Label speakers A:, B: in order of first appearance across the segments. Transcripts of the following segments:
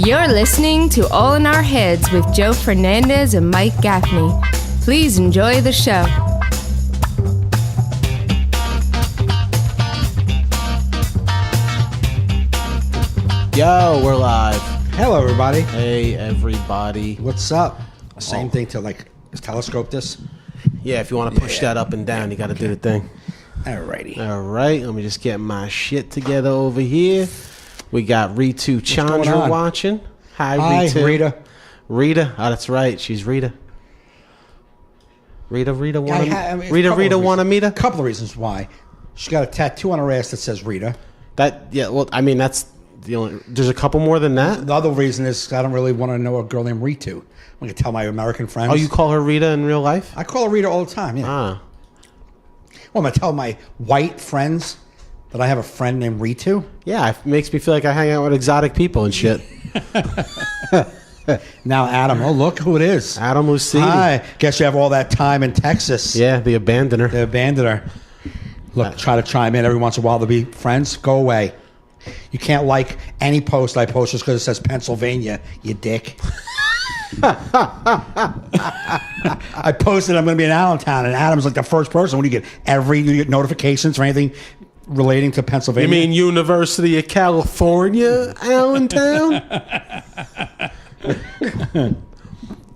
A: You're listening to All in Our Heads with Joe Fernandes and Mike Gaffney. Please enjoy the show.
B: Yo, we're live.
C: Hello, everybody.
B: Hey, everybody.
C: What's up? Same thing to telescope this.
B: Yeah, if you want to push that up and down, you got to do the thing.
C: Alrighty.
B: All right, let me just get my shit together over here. We got Ritu Chandra watching. Hi, Ritu.
C: Rita.
B: Rita. Oh, that's right. She's Rita. Rita wanna meet her?
C: A couple of reasons why. She got a tattoo on her ass that says Rita.
B: That's the only. There's a couple more than that.
C: The other reason is I don't really want to know a girl named Ritu. I can tell my American friends.
B: Oh, you call her Rita in real life?
C: I call her Rita all the time, yeah.
B: Ah.
C: Well, I'm going to tell my white friends that I have a friend named Ritu.
B: Yeah, it makes me feel like I hang out with exotic people and shit.
C: Now, Adam. Oh, look who it is.
B: Adam Lucidi.
C: Hi. Guess you have all that time in Texas.
B: Yeah, the abandoner.
C: The abandoner. Look, try to chime in every once in a while to be friends. Go away. You can't like any post I post just because it says Pennsylvania, you dick. I posted I'm going to be in Allentown, and Adam's like the first person. When you get notifications for anything relating to Pennsylvania.
B: You mean University of California, Allentown?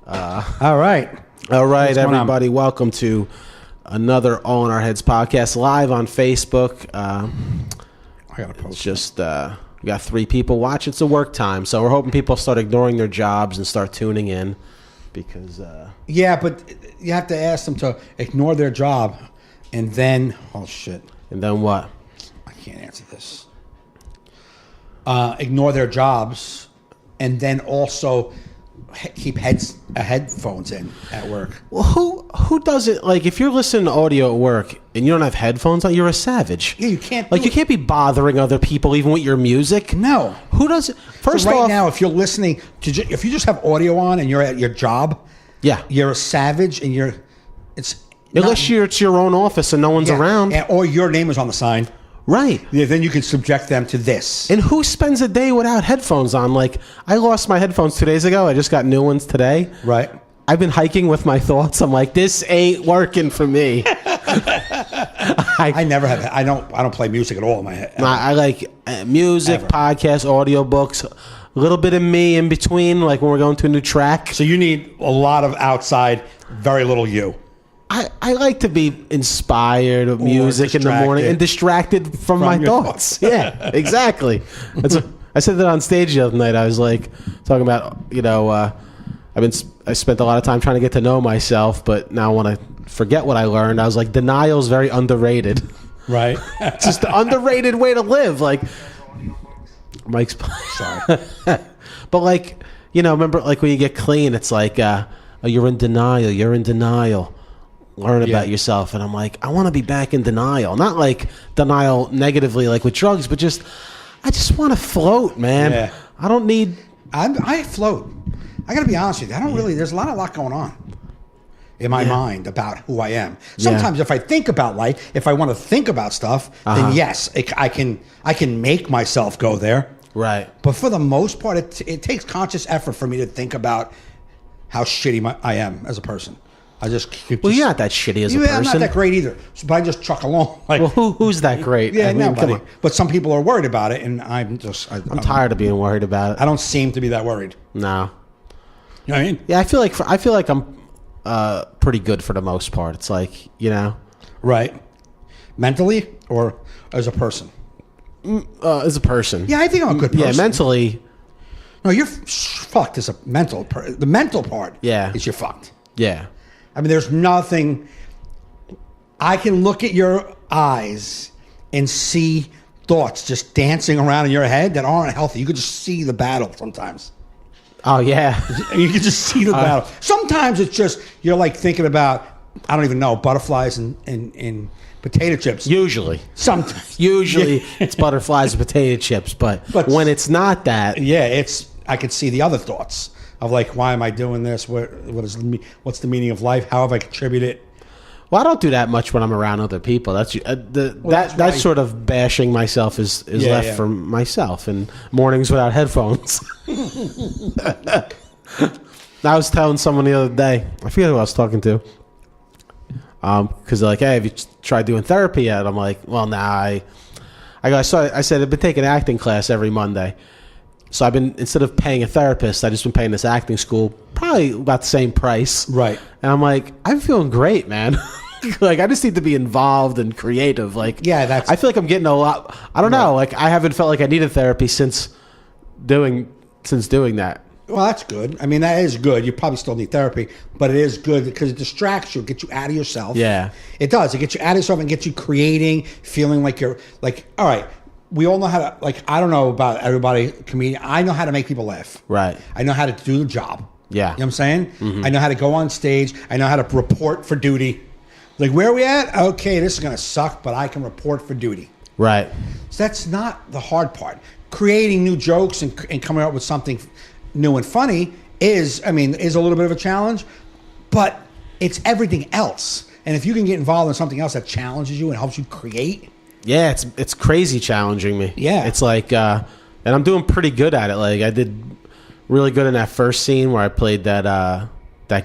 C: All right,
B: everybody. Welcome to another All in Our Heads podcast live on Facebook.
C: I got to post.
B: It's just we got 3 people watching. It's a work time, so we're hoping people start ignoring their jobs and start tuning in because.
C: Yeah, but you have to ask them to ignore their job, and then
B: And then what?
C: I can't answer this. Ignore their jobs, and then also keep headphones in at work.
B: Well, who does it? Like, if you're listening to audio at work and you don't have headphones on, you're a savage.
C: Yeah, you can't.
B: You can't be bothering other people even with your music.
C: No.
B: Who does it? First
C: off,
B: now,
C: if you're listening to, if you just have audio on and you're at your job,
B: yeah,
C: you're a savage, and it's
B: your own office and no one's around,
C: or your name is on the sign.
B: Right.
C: Yeah, then you can subject them to this.
B: And who spends a day without headphones on? Like, I lost my headphones 2 days ago. I just got new ones today.
C: Right.
B: I've been hiking with my thoughts. I'm like, this ain't working for me.
C: I never have. I don't play music at all in my head.
B: I like music, podcasts, audiobooks, a little bit of me in between, like when we're going to a new track.
C: So you need a lot of outside, very little you.
B: I like to be inspired with music in the morning and distracted from my thoughts. Yeah, exactly. I said that on stage the other night. I was like talking about, I spent a lot of time trying to get to know myself, but now when I forget what I learned, I was like, denial is very underrated.
C: Right.
B: It's just the underrated way to live. Like, Mike's
C: sorry.
B: But remember when you get clean, it's like, you're in denial. You're in denial. Learn about yourself, and I'm like, I want to be back in denial. Not like denial negatively, like with drugs, but I just want to float, man.
C: Yeah.
B: I don't need.
C: I float. I got to be honest with you. I don't really. There's a lot going on in my mind about who I am. Sometimes, if I think about life, if I want to think about stuff, then yes, I can make myself go there.
B: Right.
C: But for the most part, it takes conscious effort for me to think about how shitty I am as a person. I just keep.
B: Well, you're not that shitty as a person.
C: I'm not that great either, but I just truck along.
B: Well, who's that great?
C: Yeah, nobody. But some people are worried about it, and I'm
B: tired of being worried about it.
C: I don't seem to be that worried.
B: No.
C: You know what I mean?
B: Yeah, I feel like I'm pretty good for the most part. It's like,
C: right, mentally or as a person.
B: As a person.
C: Yeah, I think I'm a good person.
B: Yeah, mentally.
C: No, you're fucked as a mental. The mental part.
B: Yeah.
C: Is you're fucked.
B: Yeah.
C: I mean, there's nothing. I can look at your eyes and see thoughts just dancing around in your head that aren't healthy. You could just see the battle sometimes.
B: Oh, yeah.
C: You can just see the battle. Sometimes it's just, you're like thinking about, I don't even know, butterflies and potato chips.
B: Usually.
C: Sometimes.
B: Usually it's butterflies and potato chips, but when it's not that.
C: Yeah, I can see the other thoughts. Of like, why am I doing this? What's the meaning of life? How have I contributed?
B: Well, I don't do that much when I'm around other people. That's that sort of bashing myself is left for myself. And mornings without headphones. I was telling someone the other day. I forget who I was talking to. Because they're like, "Hey, have you tried doing therapy yet?" I'm like, "Well, nah." I said I've been taking acting class every Monday. So I've been, instead of paying a therapist, I just been paying this acting school, probably about the same price.
C: Right.
B: And I'm like, I'm feeling great, man. Like, I just need to be involved and creative. Like,
C: yeah,
B: I feel like I'm getting a lot. I don't know. Like, I haven't felt like I needed therapy since doing that.
C: Well, that's good. I mean, that is good. You probably still need therapy, but it is good because it distracts you, gets you out of yourself.
B: Yeah.
C: It does. It gets you out of yourself and gets you creating, feeling like you're like, all right, we all know how to, like, I don't know about everybody, comedian. I know how to make people laugh.
B: Right.
C: I know how to do the job.
B: Yeah.
C: You know what I'm saying?
B: Mm-hmm.
C: I know how to go on stage. I know how to report for duty. Like, where are we at? Okay, this is going to suck, but I can report for duty.
B: Right.
C: So that's not the hard part. Creating new jokes and coming up with something new and funny is a little bit of a challenge, but it's everything else. And if you can get involved in something else that challenges you and helps you create.
B: Yeah, it's crazy challenging me.
C: Yeah.
B: It's like, and I'm doing pretty good at it. Like, I did really good in that first scene where I played that
C: guy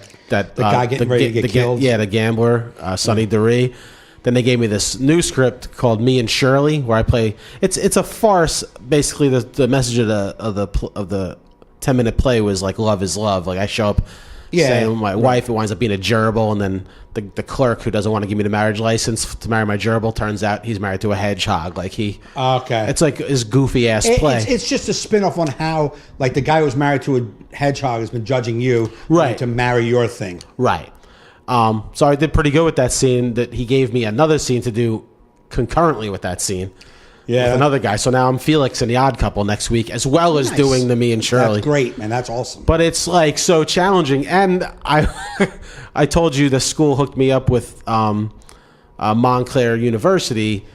C: getting ready to get killed.
B: Yeah, the gambler, Sonny DeRee. Then they gave me this new script called Me and Shirley, where I play. It's a farce. Basically, the message of the 10-minute play was like, love is love. Like, I show up saying my wife, it winds up being a gerbil, and then the clerk who doesn't want to give me the marriage license to marry my gerbil, turns out he's married to a hedgehog. Like, it's like his goofy ass play.
C: It's just a spin-off on how, like, the guy who's married to a hedgehog has been judging you to marry your thing.
B: Right. So I did pretty good with that scene. That he gave me another scene to do concurrently with that scene. Yeah. With another guy. So now I'm Felix in The Odd Couple next week, as well as doing the Me and Shirley.
C: That's great, man. That's awesome.
B: But it's like so challenging. And I told you the school hooked me up with Montclair University.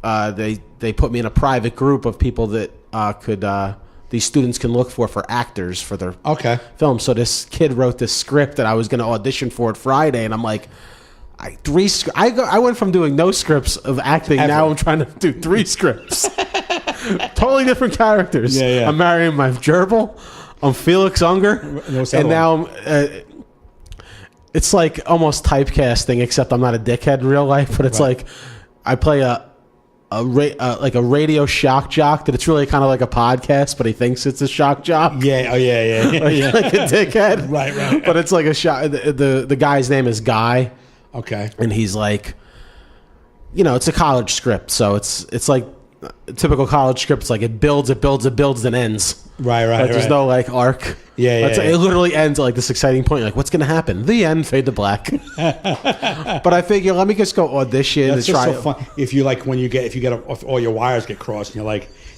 B: They put me in a private group of people that these students can look for actors for their film. So this kid wrote this script that I was going to audition for it Friday, and I'm like, I went from doing no scripts of acting. Now I'm trying to do 3 scripts, totally different characters. Yeah. I'm marrying my gerbil. I'm Felix Unger, and now it's like almost typecasting, except I'm not a dickhead in real life. But it's like I play a radio shock jock that it's really kind of like a podcast, but he thinks it's a shock jock.
C: Yeah. Oh yeah.
B: Like a dickhead.
C: Right.
B: But it's like a shock. The guy's name is Guy.
C: Okay.
B: And he's like, it's a college script, so it's like a typical college script. It's like it builds, then ends.
C: Right.
B: There's no like arc.
C: Yeah.
B: It literally ends at like this exciting point. You're like, what's gonna happen? The end. Fade to black. But I figure, let me just go audition and try.
C: So fun. If you like when you get all your wires get crossed, and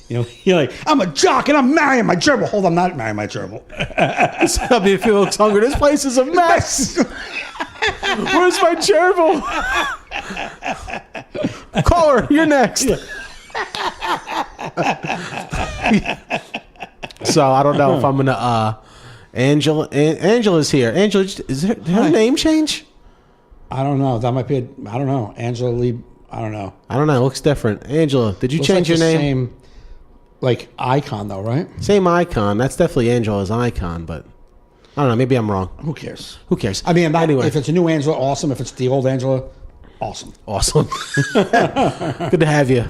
C: you're like, I'm a jock and I'm marrying my gerbil. Hold on, I'm not marrying my gerbil.
B: I'll be Felix Unger. This place is a mess. Where's my gerbil? Caller, you're next. So I don't know if I'm gonna. Angela's here. Angela, is her name change?
C: I don't know. That might be. I don't know. Angela Lee. I don't know.
B: It looks different. Angela, did you change your name?
C: Same, like icon though, right?
B: Same icon. That's definitely Angela's icon, but I don't know. Maybe I'm wrong.
C: Who cares?
B: I mean,
C: anyway, if it's a new Angela, awesome. If it's the old Angela, awesome.
B: Good to have you.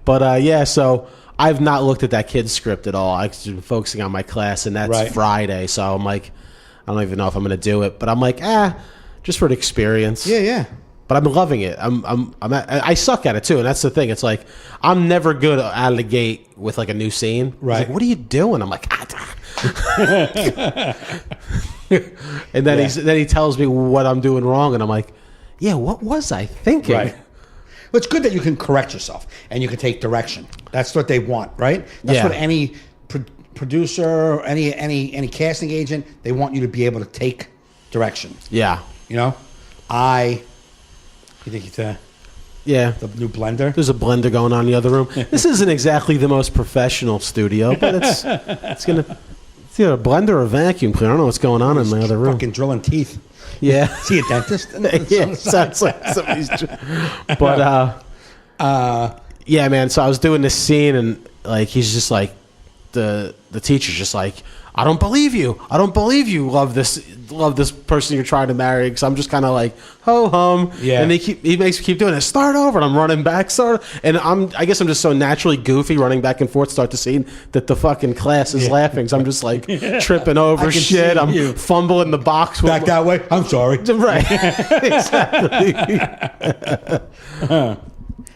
B: But so I've not looked at that kid's script at all. I've been focusing on my class, and that's Friday. So I'm like, I don't even know if I'm going to do it. But I'm like, just for the experience.
C: Yeah.
B: But I'm loving it. I suck at it too, and that's the thing. It's like I'm never good out of the gate with like a new scene.
C: Right.
B: Like, what are you doing? I'm like, and then he tells me what I'm doing wrong, and I'm like, yeah, what was I thinking?
C: Right. Well, it's good that you can correct yourself and you can take direction. That's what they want, right? That's what any producer, any casting agent, they want you to be able to take direction.
B: Yeah.
C: You think it's the new blender?
B: There's a blender going on in the other room. This isn't exactly the most professional studio, but it's It's either a blender or a vacuum cleaner. I don't know what's going on in my other room.
C: Fucking drilling teeth.
B: Yeah.
C: Is he a dentist?
B: Yeah, sounds like somebody's. But yeah, man. So I was doing this scene, and like he's just like the teacher's just like, I don't believe you. I don't believe you love this person you're trying to marry. Because I'm just kind of like ho hum.
C: Yeah.
B: And he makes me keep doing it. Start over, and I'm running back. And I guess I'm just so naturally goofy, running back and forth. Start the scene that the fucking class is laughing. So I'm just like tripping over shit. I'm fumbling the box.
C: Back that way. I'm sorry.
B: Right. Exactly.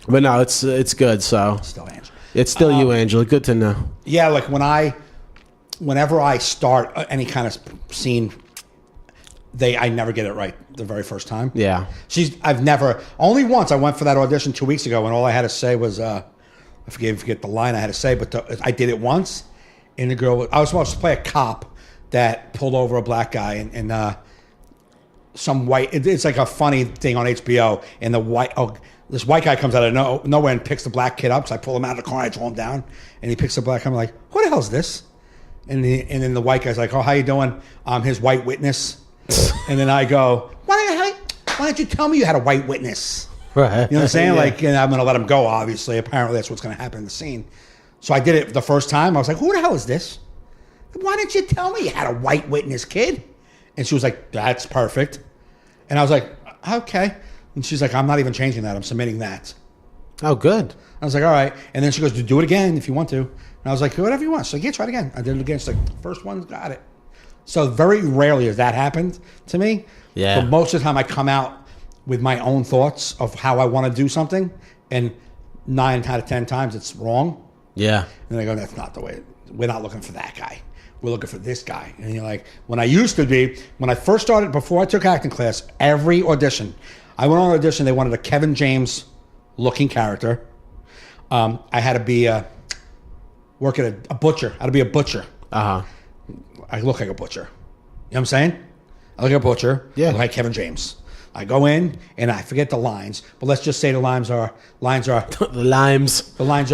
B: But no, it's good. So
C: Still Angela.
B: it's still you, Angela. Good to know.
C: Yeah, like whenever I start any kind of scene, I never get it right the very first time.
B: Yeah.
C: Only once I went for that audition 2 weeks ago, and all I had to say was, I forget the line I had to say, but I did it once, and I was supposed to play a cop that pulled over a black guy, and some white, it's like a funny thing on HBO, and this white guy comes out of nowhere and picks the black kid up, so I pull him out of the car, I throw him down, and he picks the black kid, I'm like, who the hell is this? And then the white guy's like, oh, how you doing? I'm his white witness. And then I go, why didn't you tell me you had a white witness?
B: Right.
C: You know what I'm saying?
B: Yeah.
C: Like, and I'm going to let him go, obviously. Apparently, that's what's going to happen in the scene. So I did it the first time. I was like, who the hell is this? Why didn't you tell me you had a white witness, kid? And she was like, that's perfect. And I was like, okay. And she's like, I'm not even changing that. I'm submitting that.
B: Oh, good.
C: I was like, all right. And then she goes, do it again if you want to. And I was like, whatever you want. She's like, yeah, try it again. I did it again. She's like, first one, got it. So very rarely has that happened to me.
B: Yeah.
C: But most of the time I come out with my own thoughts of how I want to do something. And 9 out of 10 times it's wrong.
B: Yeah.
C: And I go, that's not the way. We're not looking for that guy. We're looking for this guy. And you're like, when I first started, before I took acting class, every audition, I went on an audition, they wanted a Kevin James looking character. I had to be work at a butcher. I had to be a butcher.
B: Uh-huh.
C: I look like a butcher. You know what I'm saying? I look like a butcher.
B: Yeah.
C: I look like Kevin James. I go in and I forget the lines, but let's just say the lines are
B: The limes.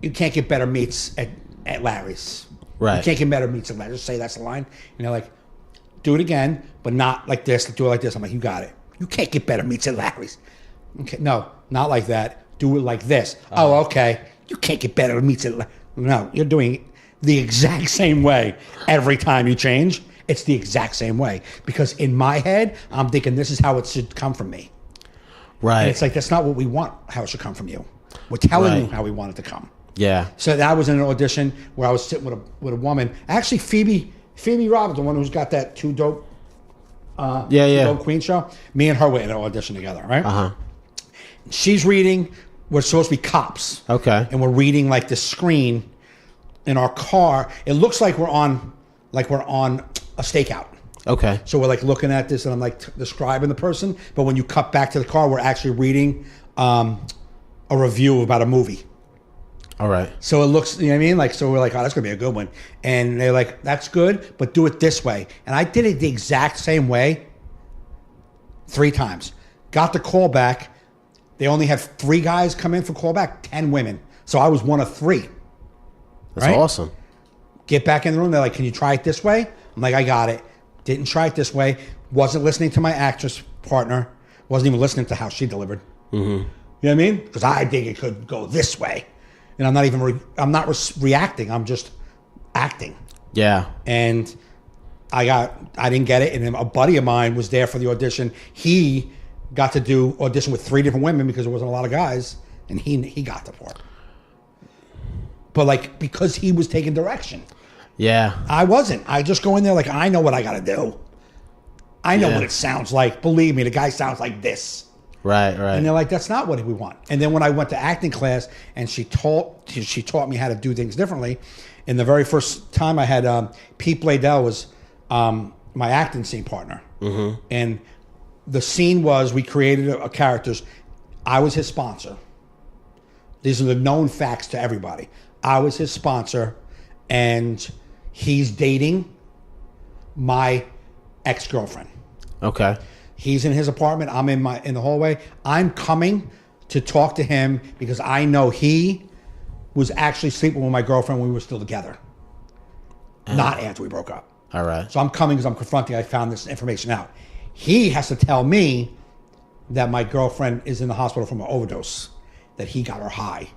C: you can't get better meats at Larry's.
B: Right.
C: You can't get better meats at Larry's. Just say that's the line. And they're like, do it again, but not like this. Do it like this. I'm like, you got it. You can't get better meats at Larry's. Okay, no, not like that. Do it like this. Oh, okay. You can't get better meats at Larry's. No, you're doing it the exact same way every time you change. It's the exact same way. Because in my head, I'm thinking this is how it should come from me.
B: Right.
C: And it's like, that's not what we want, how it should come from you. We're telling you how we want it to come.
B: Yeah.
C: So that was in an audition where I was sitting with a woman. Actually, Phoebe Robbins, the one who's got that Two Dope Queen show. Me and her were in an audition together, right?
B: Uh-huh.
C: She's reading. We're supposed to be cops.
B: Okay.
C: And we're reading like the screen in our car. It looks like we're on a stakeout.
B: Okay.
C: So we're like looking at this and I'm like describing the person. But when you cut back to the car, we're actually reading a review about a movie.
B: All right.
C: So it looks, you know what I mean? Like, so we're like, oh, that's going to be a good one. And they're like, that's good, but do it this way. And I did it the exact same way 3 times. Got the call back. They only had 3 guys come in for callback, 10 women. So I was one of 3.
B: That's awesome.
C: Get back in the room. They're like, can you try it this way? I'm like, I got it. Didn't try it this way. Wasn't listening to my actress partner. Wasn't even listening to how she delivered. Mm-hmm. You know what I mean? Because I think it could go this way. And I'm not even, reacting. I'm just acting.
B: Yeah.
C: And I didn't get it. And then a buddy of mine was there for the audition. He got to audition with 3 different women because there wasn't a lot of guys. And he got the part. But like, because he was taking direction.
B: Yeah.
C: I wasn't. I just go in there like, I know what I got to do. I know what it sounds like. Believe me, the guy sounds like this.
B: Right.
C: And they're like, that's not what we want. And then when I went to acting class and she taught me how to do things differently. And the very first time I had Pete Bladell was my acting scene partner. Mm-hmm. And the scene was, we created a characters. I was his sponsor. These are the known facts to everybody. I was his sponsor, and he's dating my ex-girlfriend.
B: Okay.
C: He's in his apartment. I'm in the hallway. I'm coming to talk to him because I know he was actually sleeping with my girlfriend when we were still together. not after we broke up.
B: All right.
C: So I'm coming because I'm confronting. I found this information out. He has to tell me that my girlfriend is in the hospital from an overdose, that he got her high.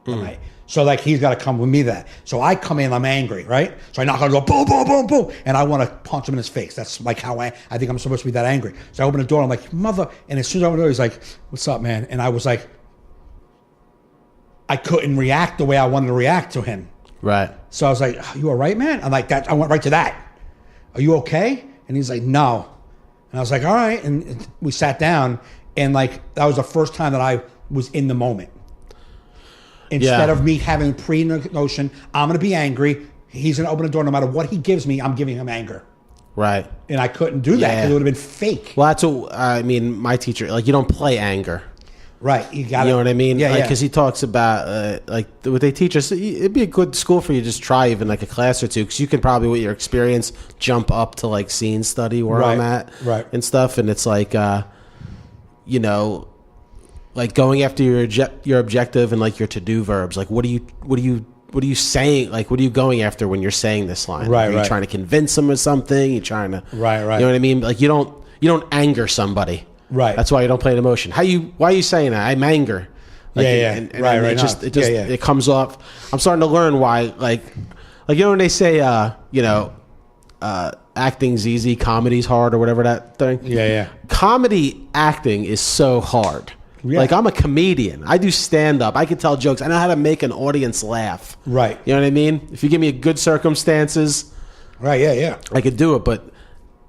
C: Right? So like he's got to come with me that. So I come in, I'm angry, right? So I knock on the door, boom, boom, boom, boom, and I want to punch him in his face. That's like how I think I'm supposed to be that angry. So I open the door, I'm like, mother, and as soon as I open the door, he's like, what's up, man? And I was like, I couldn't react the way I wanted to react to him.
B: Right.
C: So I was like, are you all right, man? I'm like, that. I went right to that. Are you okay? And he's like, no. And I was like, all right. And we sat down, and like that was the first time that I was in the moment. Instead of me having pre-notion, I'm going to be angry. He's going to open the door. No matter what he gives me, I'm giving him anger.
B: Right.
C: And I couldn't do that because it would have been fake.
B: Well, that's what, I mean, my teacher, like, you don't play anger.
C: Right. You got it.
B: You know what I mean?
C: Yeah,
B: Because he talks about, like, what they teach us, it'd be a good school for you to just try even, like, a class or two, because you can probably, with your experience, jump up to, like, scene study where I'm at.
C: Right.
B: And stuff. And it's like, you know, like going after your objective and like your to-do verbs. Like, what are you saying? Like, what are you going after when you're saying this line?
C: Right,
B: Are you trying to convince them of something? You're trying to,
C: Right.
B: You know what I mean? Like, you don't anger somebody.
C: Right.
B: That's why you don't play an emotion. Why are you saying that? I'm anger. Like,
C: And
B: It comes off. I'm starting to learn why, like, you know, when they say, acting's easy, comedy's hard, or whatever that thing.
C: Yeah.
B: Comedy acting is so hard.
C: Yeah.
B: Like, I'm a comedian. I do stand-up. I can tell jokes. I know how to make an audience laugh.
C: Right.
B: You know what I mean? If you give me good circumstances,
C: Right. Yeah.
B: I could do it. But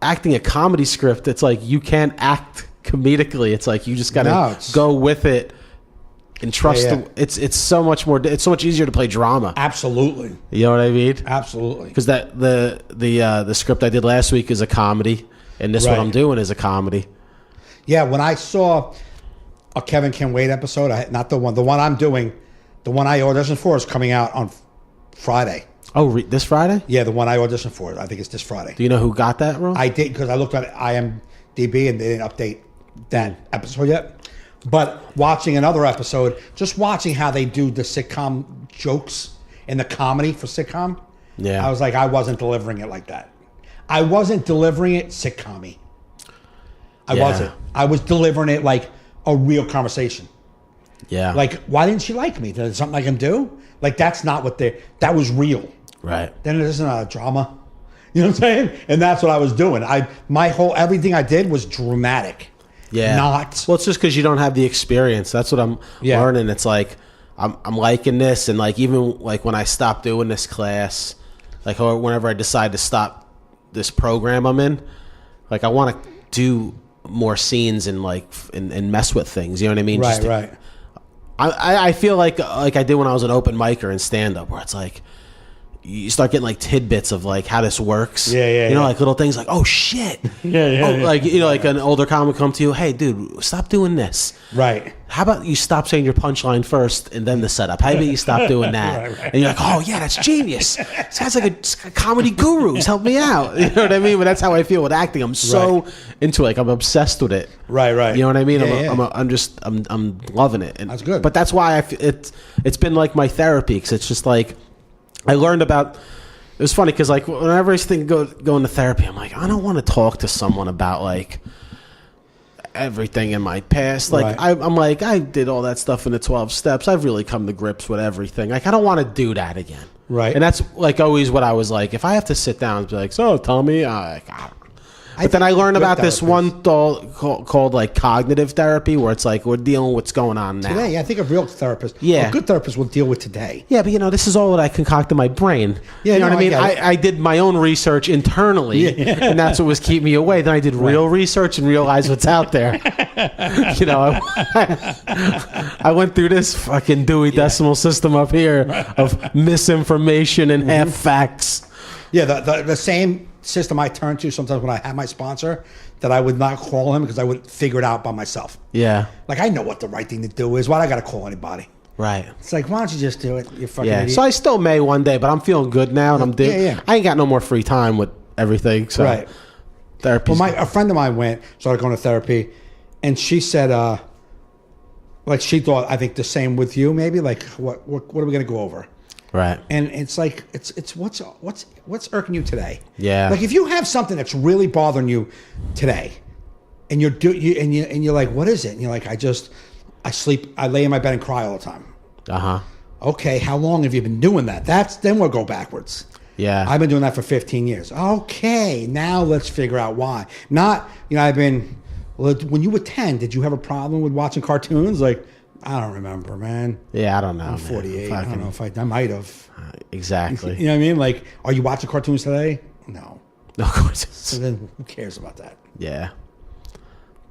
B: acting a comedy script, it's like you can't act comedically. It's like you just got to go with it and trust. It's so much more. It's so much easier to play drama.
C: Absolutely.
B: You know what I mean?
C: Absolutely.
B: Because the script I did last week is a comedy, and this what I'm doing is a comedy.
C: Yeah. When I saw a Kevin Can Wait episode, not the one I'm doing, the one I auditioned for is coming out on Friday.
B: Oh, this Friday?
C: Yeah, the one I auditioned for. I think it's this Friday.
B: Do you know who got that role?
C: I did, because I looked at IMDb and they didn't update that episode yet. But watching another episode, just watching how they do the sitcom jokes and the comedy for sitcom, I was like, I wasn't delivering it like that. I wasn't delivering it sitcom-y. I wasn't. I was delivering it like a real conversation.
B: Yeah.
C: Like, why didn't she like me? There's something I can do? Like, that's not what that was real.
B: Right.
C: Then it isn't a drama. You know what I'm saying? And that's what I was doing. Everything I did was dramatic.
B: Yeah.
C: Not.
B: Well, it's just because you don't have the experience. That's what I'm learning. It's like, I'm liking this. And like, even like when I stopped doing this class, like whenever I decide to stop this program I'm in, like I want to do more scenes and like and mess with things. You know what I mean?
C: Right.
B: I feel like I did when I was an open micer in stand up, where it's like you start getting like tidbits of like how this works.
C: Yeah.
B: You know, like little things like, oh shit. Like, you know, like an older comic come to you, hey dude, stop doing this.
C: Right.
B: How about you stop saying your punchline first and then the setup? How about you stop doing that?
C: Right.
B: And you're like, oh yeah, that's genius. This guy's like a comedy guru. He's helped me out. You know what I mean? But that's how I feel with acting. I'm so into it. Like, I'm obsessed with it.
C: Right.
B: You know what I mean?
C: Yeah,
B: I'm loving it. And
C: that's good.
B: But that's why it's been like my therapy, because it's just like I learned about. It was funny because like whenever I think go into therapy, I'm like, I don't want to talk to someone about like everything in my past. Like I'm like, I did all that stuff in the 12 steps. I've really come to grips with everything. Like, I don't want to do that again.
C: Right.
B: And that's like always what I was like. If I have to sit down and be like, so tell me, but then I learned about this one called like cognitive therapy, where it's like we're dealing with what's going on now.
C: Today, I think a real therapist,
B: a
C: good therapist will deal with today.
B: Yeah, but you know, this is all that I concoct in my brain.
C: Yeah,
B: you know what I mean?
C: I
B: I did my own research internally, and that's what was keeping me away. Then I did real research and realized what's out there. You know, I went through this fucking Dewey Decimal System up here of misinformation and half facts.
C: Yeah, the same system I turn to sometimes when I have my sponsor, that I would not call him because I would figure it out by myself.
B: Yeah.
C: Like, I know what the right thing to do is. Why do I got to call anybody?
B: Right.
C: It's like, why don't you just do it? You fucking idiot.
B: So I still may one day, but I'm feeling good now, and I'm doing.
C: Yeah.
B: I ain't got no more free time with everything. So therapy.
C: Well, a friend of mine started going to therapy, and she said, like, she thought, I think the same with you, maybe. Like, what are we going to go over?
B: Right.
C: And it's like it's what's irking you today.
B: Yeah.
C: Like if you have something that's really bothering you today, and you're like, what is it? And you're like, I lay in my bed and cry all the time. Okay, how long have you been doing that? Then we'll go backwards.
B: Yeah.
C: I've been doing that for 15 years. Okay, now let's figure out why. Not, when you were 10, did you have a problem with watching cartoons? Like, I don't remember, man.
B: Yeah, I don't know.
C: I'm 48. I don't know if I might have.
B: Exactly.
C: You know what I mean? Like, are you watching cartoons today? No.
B: Of course.
C: So then who cares about that?
B: Yeah.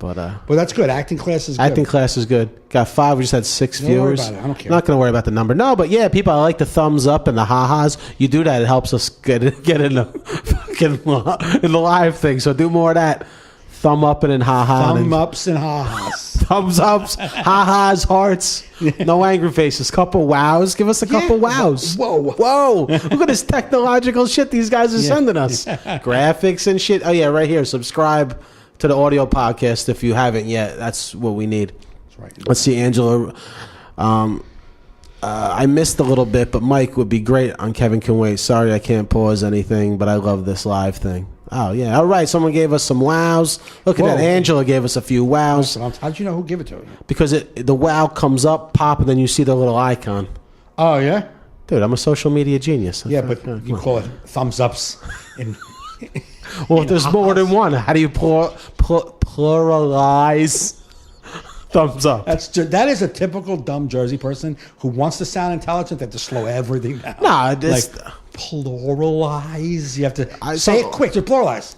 B: But
C: that's good. Acting class is good.
B: Acting class is good. Got 5. We just had 6
C: Don't worry
B: viewers.
C: about it. I don't care.
B: Not going to worry about the number. No, but yeah, people, I like the thumbs up and the ha-has. You do that, it helps us get in the fucking in the live thing. So do more of that. Thumb up and then ha-ha.
C: Thumb ups and ha-has.
B: Thumbs ups, ha-has, hearts. No angry faces. Couple wows. Give us a couple wows. Whoa. Look at this technological shit these guys are sending us. Graphics and shit. Oh, yeah, right here. Subscribe to the audio podcast if you haven't yet. That's what we need.
C: That's right.
B: Let's see, Angela. I missed a little bit, but Mike would be great on Kevin Can Wait. Sorry I can't pause anything, but I love this live thing. Oh, yeah. All right. Someone gave us some wows. Look at that. Angela gave us a few wows.
C: How'd you know who gave it to you?
B: Because the wow comes up, pop, and then you see the little icon.
C: Oh, yeah?
B: Dude, I'm a social media genius.
C: Yeah, but you call it thumbs ups.
B: Well, if there's more than one, how do you pluralize thumbs up?
C: That is a typical dumb Jersey person who wants to sound intelligent. They have to slow everything down.
B: Nah,
C: pluralize. You have to say it quick. Just pluralize.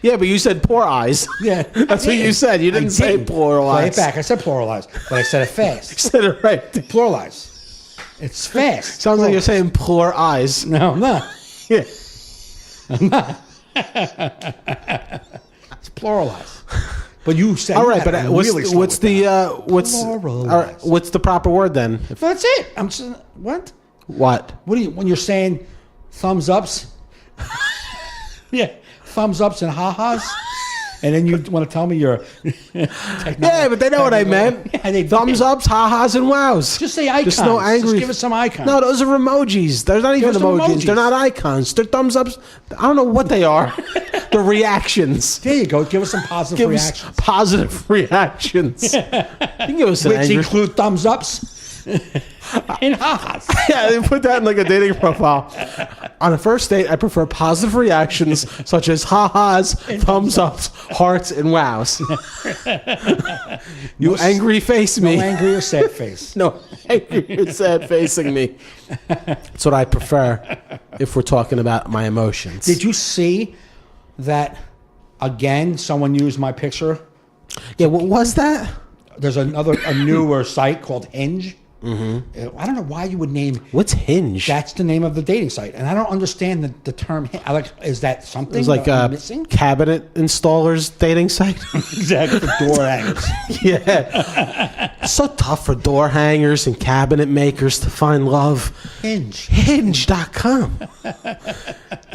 B: Yeah, but you said poor eyes.
C: Yeah,
B: that's what you said. You didn't say pluralize.
C: Play it back. I said pluralize, but I said it fast.
B: You said it right.
C: Pluralize. It's fast.
B: Sounds like you're saying poor eyes.
C: No, I'm not.
B: Yeah.
C: I'm not. It's pluralize. But you said
B: all right. But what's the proper word then?
C: That's it. I'm just, what?
B: What?
C: What do you when you're saying thumbs ups? Yeah, thumbs ups and ha-has. And then you want to tell me you're
B: yeah, but they know what I meant. Yeah, thumbs ups, ha-has, and wows.
C: Just say icons.
B: Just no angry.
C: Just give us some icons.
B: No, those are emojis. They're not even emojis. They're not icons. They're thumbs ups. I don't know what they are. They're reactions.
C: There you go. Give us some positive reactions.
B: Us positive reactions. You can give us
C: which include thumbs ups. And ha-has.
B: Yeah, they put that in like a dating profile. On a first date, I prefer positive reactions such as ha-has, thumbs ups, hearts, and wows. You angry face me.
C: No angry or sad face.
B: No angry or sad facing me. That's what I prefer if we're talking about my emotions.
C: Did you see that, again, someone used my picture?
B: Yeah, what was that?
C: There's a newer site called Hinge. Mm-hmm. I don't know why you would name.
B: What's Hinge?
C: That's the name of the dating site, and I don't understand the term. Is that something?
B: It's like a
C: missing?
B: Cabinet installers dating site.
C: Exactly, for door hangers.
B: Yeah, it's so tough for door hangers and cabinet makers to find love. Hinge.com.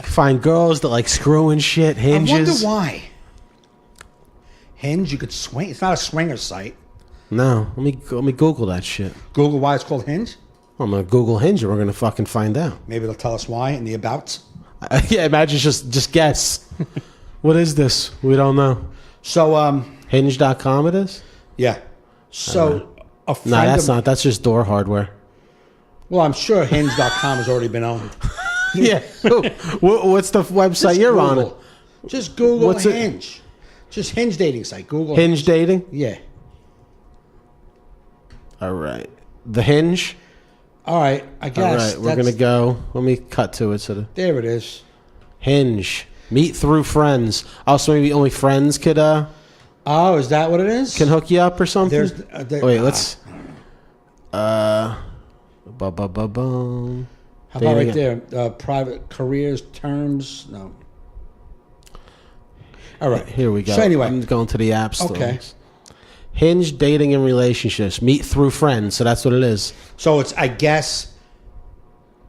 B: Find girls that like screwing shit. Hinges.
C: I wonder why. Hinge, you could swing. It's not a swinger site.
B: No, let me Google that shit.
C: Google why it's called Hinge?
B: I'm gonna Google Hinge and we're gonna fucking find out.
C: Maybe they'll tell us why in the abouts.
B: Yeah, imagine just guess. What is this? We don't know.
C: So
B: Hinge.com it is?
C: Yeah. So a friend.
B: No, that's not. That's just door hardware.
C: Well, I'm sure Hinge.com has already been owned.
B: Yeah. What's the website you're
C: Google.
B: on?
C: Just Google Hinge. Just Hinge dating site. Google
B: Hinge dating?
C: Yeah.
B: All right. The Hinge?
C: All right. I guess.
B: All right. We're going to go. Let me cut to it.
C: There it is.
B: Hinge. Meet through friends. Also, maybe only friends could...
C: Oh, is that what it is?
B: Can hook you up or something? Wait, let's...
C: How about right there? Private careers, terms? No. All right.
B: Here we go.
C: So anyway.
B: I'm going to the app store.
C: Okay.
B: Hinge, dating, and relationships. Meet through friends. So that's what it is.
C: So it's, I guess,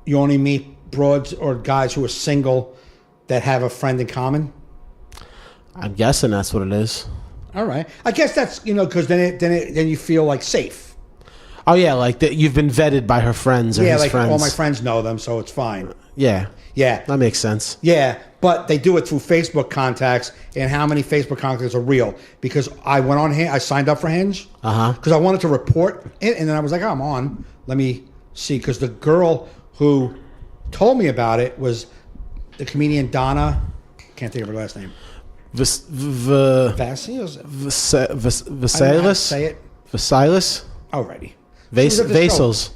C: you only meet broads or guys who are single that have a friend in common?
B: I'm guessing that's what it is.
C: All right. I guess that's, because then you feel like safe.
B: Oh yeah, like that. You've been vetted by her friends or his
C: like
B: friends.
C: all my friends know them, so it's fine.
B: Yeah.
C: Yeah.
B: That makes sense.
C: Yeah, but they do it through Facebook contacts, and how many Facebook contacts are real? Because I went on Hinge, I signed up for Hinge, because I wanted to report it, and then I was like, oh, I'm on. Let me see, because the girl who told me about it was the comedian Donna. Can't think of her last name. Vasilis?
B: Vasilis?
C: Say it.
B: Vasilis?
C: Alrighty.
B: Vasils.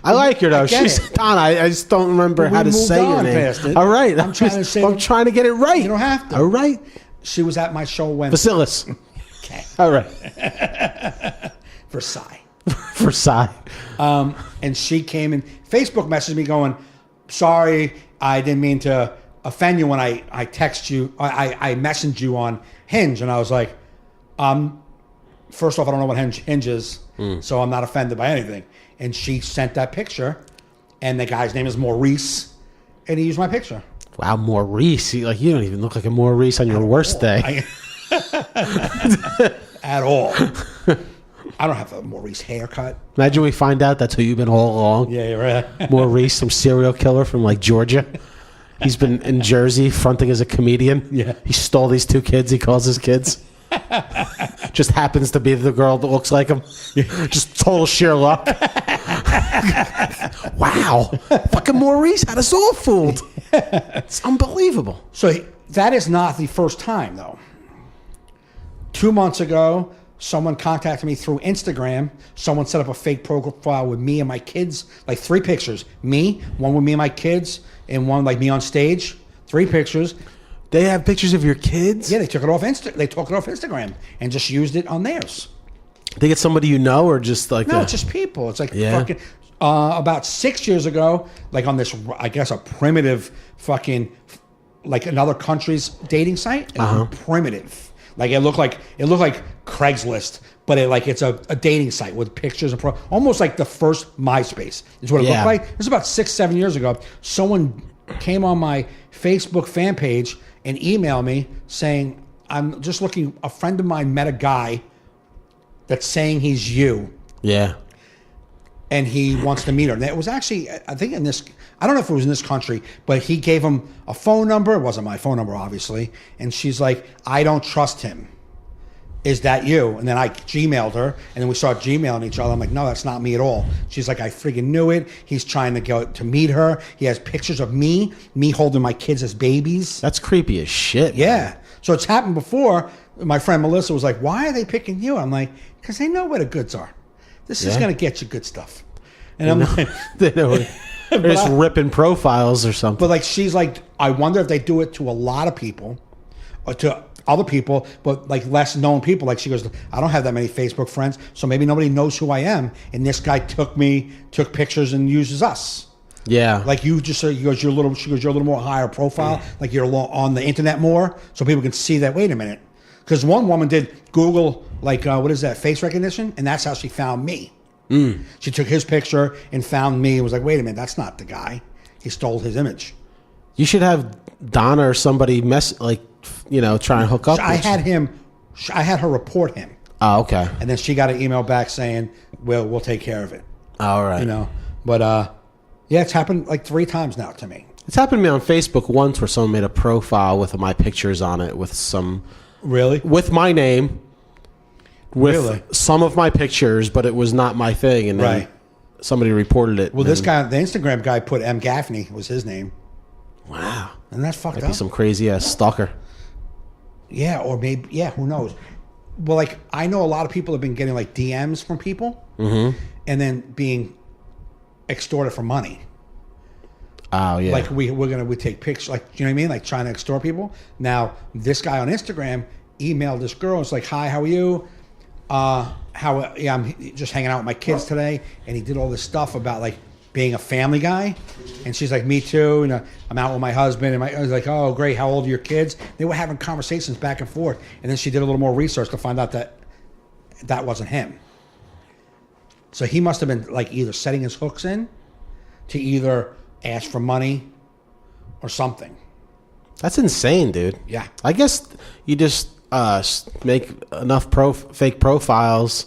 B: I like her though. She's Donna. I just don't remember how to say her name. All right.
C: I'm
B: trying to get it right.
C: You don't have to.
B: All right.
C: She was at my show Wednesday.
B: Vasilis.
C: Okay.
B: All right.
C: Versailles.
B: Versailles.
C: And she came and Facebook messaged me going, sorry, I didn't mean to offend you when I text you. I messaged you on Hinge. And I was like, first off, I don't know what Hinge is, so I'm not offended by anything. And she sent that picture, and the guy's name is Maurice, and he used my picture.
B: Wow, Maurice. You don't even look like a Maurice on your worst day.
C: At all. I don't have a Maurice haircut.
B: Imagine we find out that's who you've been all along.
C: Yeah, you're right.
B: Maurice, some serial killer from like Georgia. He's been in Jersey fronting as a comedian.
C: Yeah.
B: He stole these 2 kids. He calls his kids. Just happens to be the girl that looks like him. Just total sheer luck. Wow. Fucking Maurice had us all fooled. It's unbelievable.
C: So that is not the first time, though. 2 months ago, someone contacted me through Instagram. Someone set up a fake profile with me and my kids, like 3 pictures. Me, one with me and my kids, and one like me on stage. 3 pictures.
B: They have pictures of your kids?
C: Yeah, they took it off Instagram and just used it on theirs.
B: They get somebody you know, or just like
C: it's just people. It's like fucking about 6 years ago, like on this, I guess a primitive fucking like another country's dating site. Primitive. Like it looked like Craigslist, but it's a dating site with pictures and almost like the first MySpace is what it looked like. It was about 6-7 years ago. Someone came on my Facebook fan page and emailed me saying, I'm just looking, a friend of mine met a guy that's saying he's you.
B: Yeah.
C: And he wants to meet her. And it was actually, I think I don't know if it was in this country, but he gave him a phone number. It wasn't my phone number, obviously. And she's like, I don't trust him. Is that you? And then I Gmailed her, and then we started Gmailing each other. I'm like, no, that's not me at all. She's like, I freaking knew it. He's trying to go to meet her. He has pictures of me holding my kids as babies.
B: That's creepy as shit.
C: Yeah.
B: Man.
C: So it's happened before. My friend Melissa was like, why are they picking you? I'm like, because they know where the goods are. This is going to get you good stuff. And I'm like,
B: they know they're just ripping profiles or something.
C: But like, she's like, I wonder if they do it to a lot of people, or to other people, but like less known people. Like she goes, I don't have that many Facebook friends, so maybe nobody knows who I am. And this guy took pictures and uses us. Yeah. Like you just said, you're a little more higher profile. Like you're on the internet more, so people can see that. Wait a minute, because one woman did Google what is that, face recognition, and that's how she found me. She took his picture and found me and was like, wait a minute, that's not the guy. He stole his image.
B: You should have Donna or somebody try and hook up.
C: I had her report him.
B: Oh, okay.
C: And then she got an email back saying, we'll take care of it.
B: All right.
C: But it's happened like 3 times now to me.
B: It's happened to me on Facebook once where someone made a profile with my pictures on it with some...
C: Really?
B: With my name. With some of my pictures, but it was not my thing. And then somebody reported it.
C: Well, this guy, the Instagram guy, put M. Gaffney was his name.
B: Wow.
C: And that's fucked up.
B: Might be some crazy-ass stalker.
C: Yeah, or maybe, who knows? Well, like, I know a lot of people have been getting, like, DMs from people and then being extorted for money.
B: Oh, yeah.
C: Like, we take pictures, like, you know what I mean? Like, trying to extort people. Now, this guy on Instagram emailed this girl. It's like, hi, how are you? I'm just hanging out with my kids today. And he did all this stuff about, like, being a family guy. And she's like, me too. And I'm out with my husband. And I was like, oh, great. How old are your kids? They were having conversations back and forth. And then she did a little more research to find out that wasn't him. So he must have been like either setting his hooks in to either ask for money or something.
B: That's insane, dude.
C: Yeah.
B: I guess you just make enough fake profiles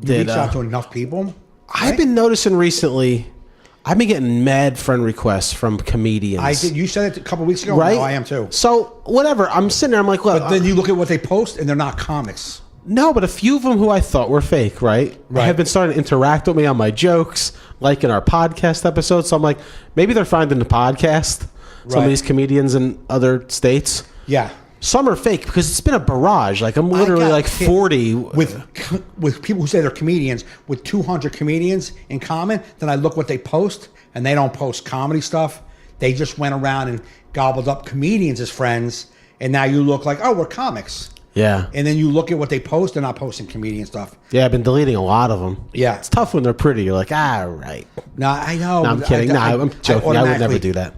C: You reach out to enough people. Right?
B: I've been noticing recently. I've been getting mad friend requests from comedians.
C: I did. You said it a couple weeks ago.
B: Right?
C: No, I am too.
B: So whatever. I'm sitting there. I'm like, look.
C: But then you look at what they post, and they're not comics.
B: No, but a few of them who I thought were fake, right? Have been starting to interact with me on my jokes, like in our podcast episodes. So I'm like, maybe they're finding the podcast. Some of these comedians in other states.
C: Yeah.
B: Some are fake because it's been a barrage. Like I'm literally like 40
C: with people who say they're comedians with 200 comedians in common. Then I look what they post, and they don't post comedy stuff. They just went around and gobbled up comedians as friends, and now you look like, oh, we're comics.
B: Yeah.
C: And then you look at what they post, they're not posting comedian stuff.
B: Yeah, I've been deleting a lot of them.
C: Yeah.
B: It's tough when they're pretty. You're like, right.
C: No, I know.
B: No, I'm kidding. I'm joking. I would never do that.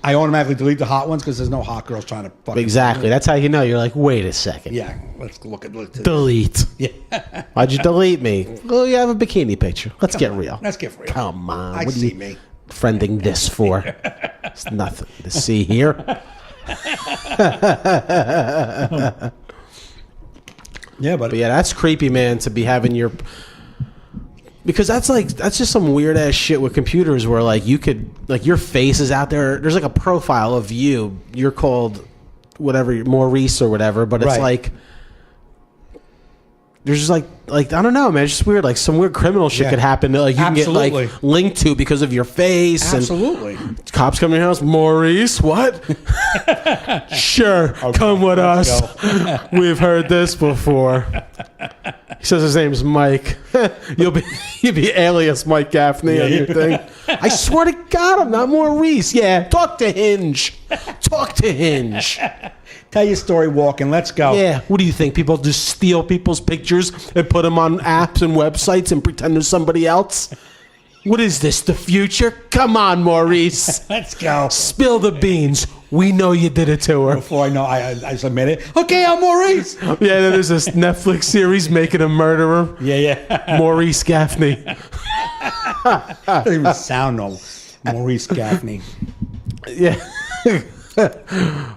C: I automatically delete the hot ones because there's no hot girls trying to fucking...
B: Exactly. That's how you know. You're like, wait a second.
C: Yeah. Let's look at...
B: Delete.
C: Yeah.
B: Why'd you delete me? Well, you have a bikini picture. Let's get real.
C: Let's get real.
B: Come on.
C: I
B: what
C: see
B: are you
C: me.
B: friending this for? It's nothing to see here.
C: Yeah, but
B: yeah, that's creepy, man, to be having your... Because that's just some weird ass shit with computers where like you could, like your face is out there. There's like a profile of you. You're called whatever, Maurice or whatever, but it's like... There's just like I don't know, man. It's just weird. Like some weird criminal shit could happen. That, like you can get like linked to because of your face.
C: Absolutely.
B: And cops come to your house. Maurice, what? Sure, come with us. We've heard this before. He says his name's Mike. You'll be alias Mike Gaffney on your thing. I swear to God, I'm not Maurice. Yeah, talk to Hinge. Talk to Hinge.
C: Tell your story walking. Let's go.
B: Yeah. What do you think? People just steal people's pictures and put them on apps and websites and pretend they're somebody else? What is this, the future? Come on, Maurice.
C: Let's go.
B: Spill the beans. We know you did it to her.
C: Before I know, I submit it. Okay, I'm Maurice.
B: Yeah, then there's this Netflix series, Making a Murderer.
C: Yeah.
B: Maurice Gaffney.
C: Doesn't even sound normal. Maurice Gaffney.
B: Yeah.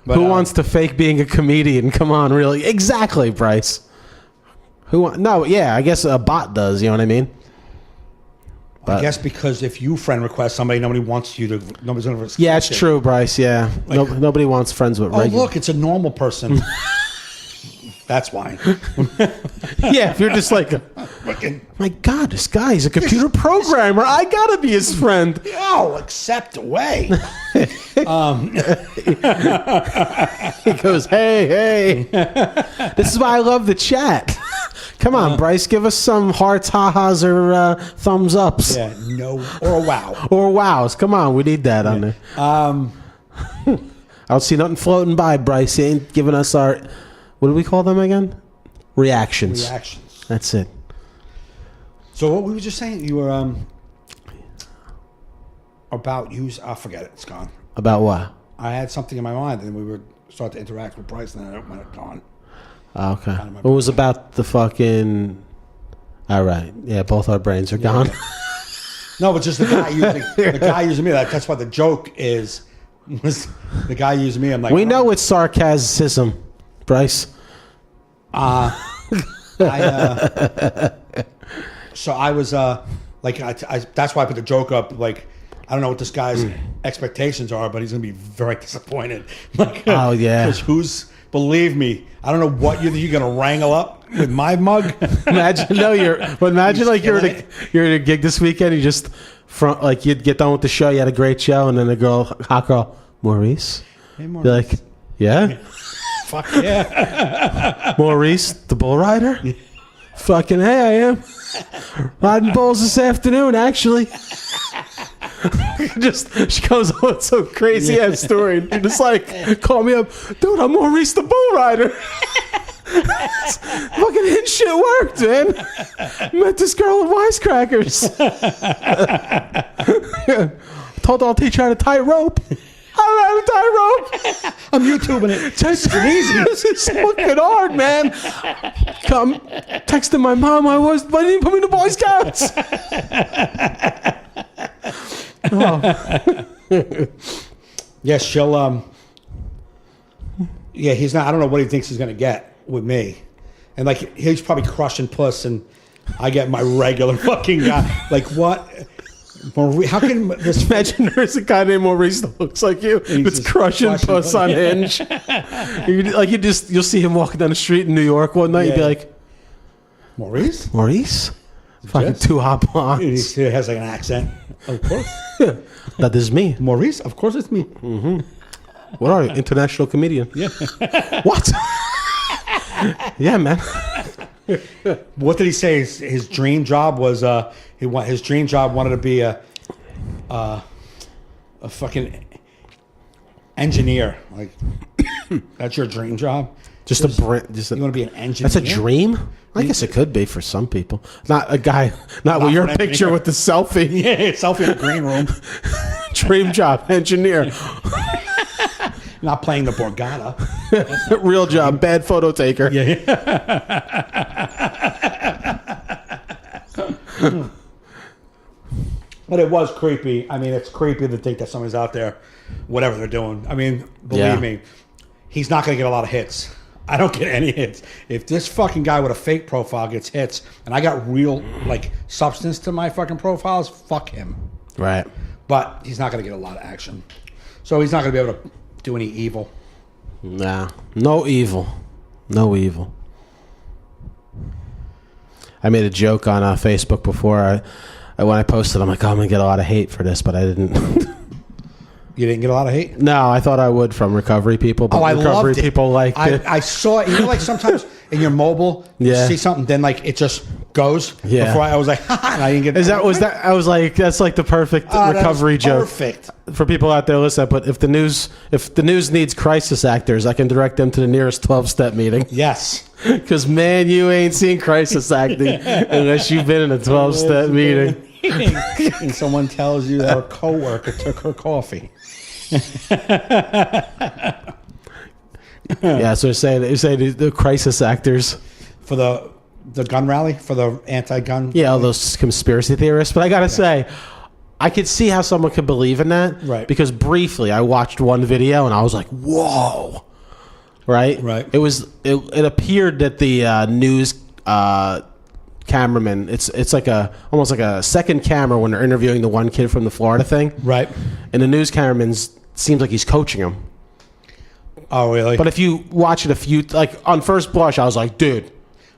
B: Who wants to fake being a comedian? Come on, really? Exactly, Bryce. I guess a bot does, you know what I mean?
C: I guess because if you friend request somebody, nobody's going to...
B: Yeah, it's true, Bryce, yeah. Nobody wants friends with regular.
C: Oh, look, it's a normal person. That's why.
B: Yeah, if you're just like, my God, this guy is a computer programmer. I gotta be his friend.
C: Oh, accept away.
B: He goes, hey. This is why I love the chat. Come on, Bryce, give us some hearts, ha-has, or thumbs ups.
C: Yeah, no, or a wow.
B: Or wows. Come on, we need that on there. I don't see nothing floating by, Bryce. He ain't giving us our... What do we call them again? Reactions. That's it.
C: So what we were just saying, you were about use. I'll forget it. It's gone.
B: About what?
C: I had something in my mind, and we would start to interact with Bryce, and then it went gone.
B: Okay. It was about the fucking... All right. Yeah, both our brains are gone.
C: No, but just the guy using me. That's what the joke was the guy using me. I'm like,
B: we know it's sarcasm, Bryce.
C: So I was like, that's why I put the joke up. Like, I don't know what this guy's expectations are, but he's gonna be very disappointed. Like,
B: oh yeah,
C: because believe me, I don't know what you're gonna wrangle up with my mug.
B: Imagine you're at a gig this weekend. You just you'd get done with the show. You had a great show, and then hot girl, Maurice.
C: Hey, Maurice.
B: You're like, yeah.
C: Fuck yeah.
B: Maurice, the bull rider? Fucking hey, I am. Riding bulls this afternoon, actually. She comes up with some crazy ass story. And you're just like, call me up. Dude, I'm Maurice the bull rider. Fucking hit shit worked, man. Met this girl with wisecrackers. Told her I'll teach her how to tie rope. I don't know how to tie rope.
C: I'm YouTubing it.
B: It's easy. This is fucking hard, man. Come, texting my mom. Why didn't you put me in the Boy Scouts?
C: Yeah, she'll. Yeah, he's not. I don't know what he thinks he's gonna get with me, and like he's probably crushing puss, and I get my regular fucking guy. Like what? How can this?
B: Imagine there's a guy named Maurice that looks like you. That's crushing puss on Hinge. You'll see him walking down the street in New York one night. You'd be like, Maurice, fucking two hot blondes.
C: He has like an accent. Of course,
B: that is me,
C: Maurice. Of course, it's me.
B: Mm-hmm. What are you, international comedian?
C: Yeah.
B: What? Yeah, man.
C: What did he say? His dream job was his dream job wanted to be a fucking engineer. Like that's your dream job.
B: You want
C: to be an engineer?
B: That's a dream. I guess it could be for some people. Not a guy. Not with your picture with the selfie.
C: Yeah, selfie in the green room.
B: Dream job, engineer.
C: Not playing the Borgata.
B: Real job, bad photo taker.
C: Yeah. But it was creepy. I mean, it's creepy to think that somebody's out there, whatever they're doing. I mean, believe me, he's not going to get a lot of hits. I don't get any hits. If this fucking guy with a fake profile gets hits, and I got real, like, substance to my fucking profiles, fuck him.
B: Right.
C: But he's not going to get a lot of action. So he's not going to be able to do any evil.
B: Nah. No evil. No evil. I made a joke on Facebook before. When I posted, I'm like, oh, I'm going to get a lot of hate for this, but I didn't.
C: You didn't get a lot of hate?
B: No, I thought I would from recovery people. But
C: I
B: recovery
C: loved it.
B: people liked it.
C: I saw it. You know, like sometimes in your mobile, you see something, then like it just goes.
B: Yeah.
C: Before I was like, ha, and I didn't get.
B: I was like, that's like the perfect recovery joke.
C: Perfect
B: for people out there. Listen, but if the news needs crisis actors, I can direct them to the nearest 12-step meeting.
C: Yes.
B: Because man, you ain't seen crisis acting unless you've been in a 12-step meeting.
C: And someone tells you that a coworker took her coffee.
B: Yeah, so they say the crisis actors
C: for the gun rally, for the anti-gun.
B: Yeah, all those conspiracy theorists. But I gotta say, I could see how someone could believe in that,
C: right?
B: Because briefly, I watched one video and I was like, "Whoa!" Right? It appeared that the news cameraman, it's like almost like a second camera when they're interviewing the one kid from the Florida thing,
C: right?
B: And the news cameraman seems like he's coaching him.
C: Oh, really?
B: But if you watch it on first blush, I was like, dude,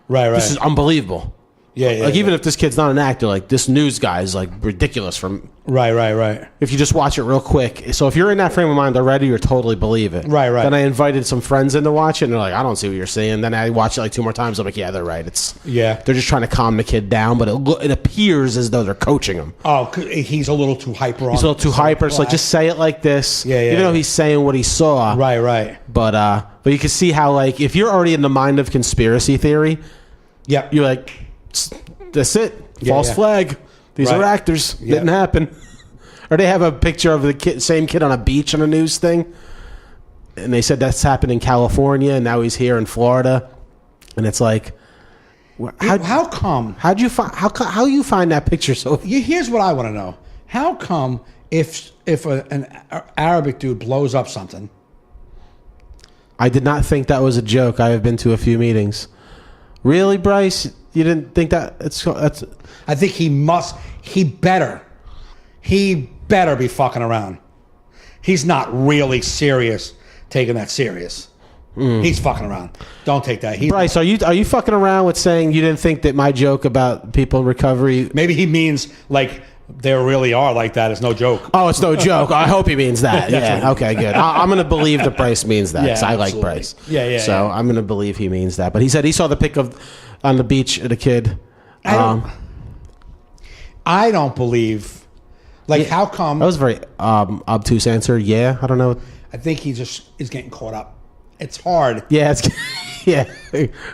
C: right,
B: this is unbelievable.
C: Yeah.
B: Even if this kid's not an actor, like this news guy is like ridiculous from.
C: Right.
B: If you just watch it real quick. So if you're in that frame of mind already, you totally believe it.
C: Right.
B: Then I invited some friends in to watch it, and they're like, I don't see what you're saying. Then I watched it like 2 more times. I'm like, yeah, they're right. They're just trying to calm the kid down, but it appears as though they're coaching him.
C: Oh, he's a little too hyper.
B: He's a little too hyper. So just say it like this.
C: Yeah.
B: Even though he's saying what he saw.
C: Right.
B: But you can see how, like, if you're already in the mind of conspiracy theory,
C: yeah,
B: you're like, that's it. False flag. These are actors. Didn't happen. Or they have a picture of the same kid on a beach on a news thing, and they said that's happened in California, and now he's here in Florida, and it's like,
C: how come?
B: How you find that picture so?
C: Here's what I want to know: how come if an Arabic dude blows up something?
B: I did not think that was a joke. I have been to a few meetings. Really, Bryce? You didn't think that? That's.
C: I think he better be fucking around. He's not really serious, taking that serious. He's fucking around. Don't take that.
B: Bryce, are you fucking around with saying you didn't think that my joke about people in recovery?
C: Maybe he means like there really are like that. It's no joke.
B: Oh, it's no joke. I hope he means that. Yeah. Okay, good. I'm going to believe that Bryce means that because I like Bryce.
C: Yeah.
B: So I'm going to believe he means that. But he said he saw the pic on the beach of the kid.
C: I don't believe. Like, how come?
B: That was a very obtuse answer. Yeah, I don't know.
C: I think he just is getting caught up. It's hard.
B: Yeah,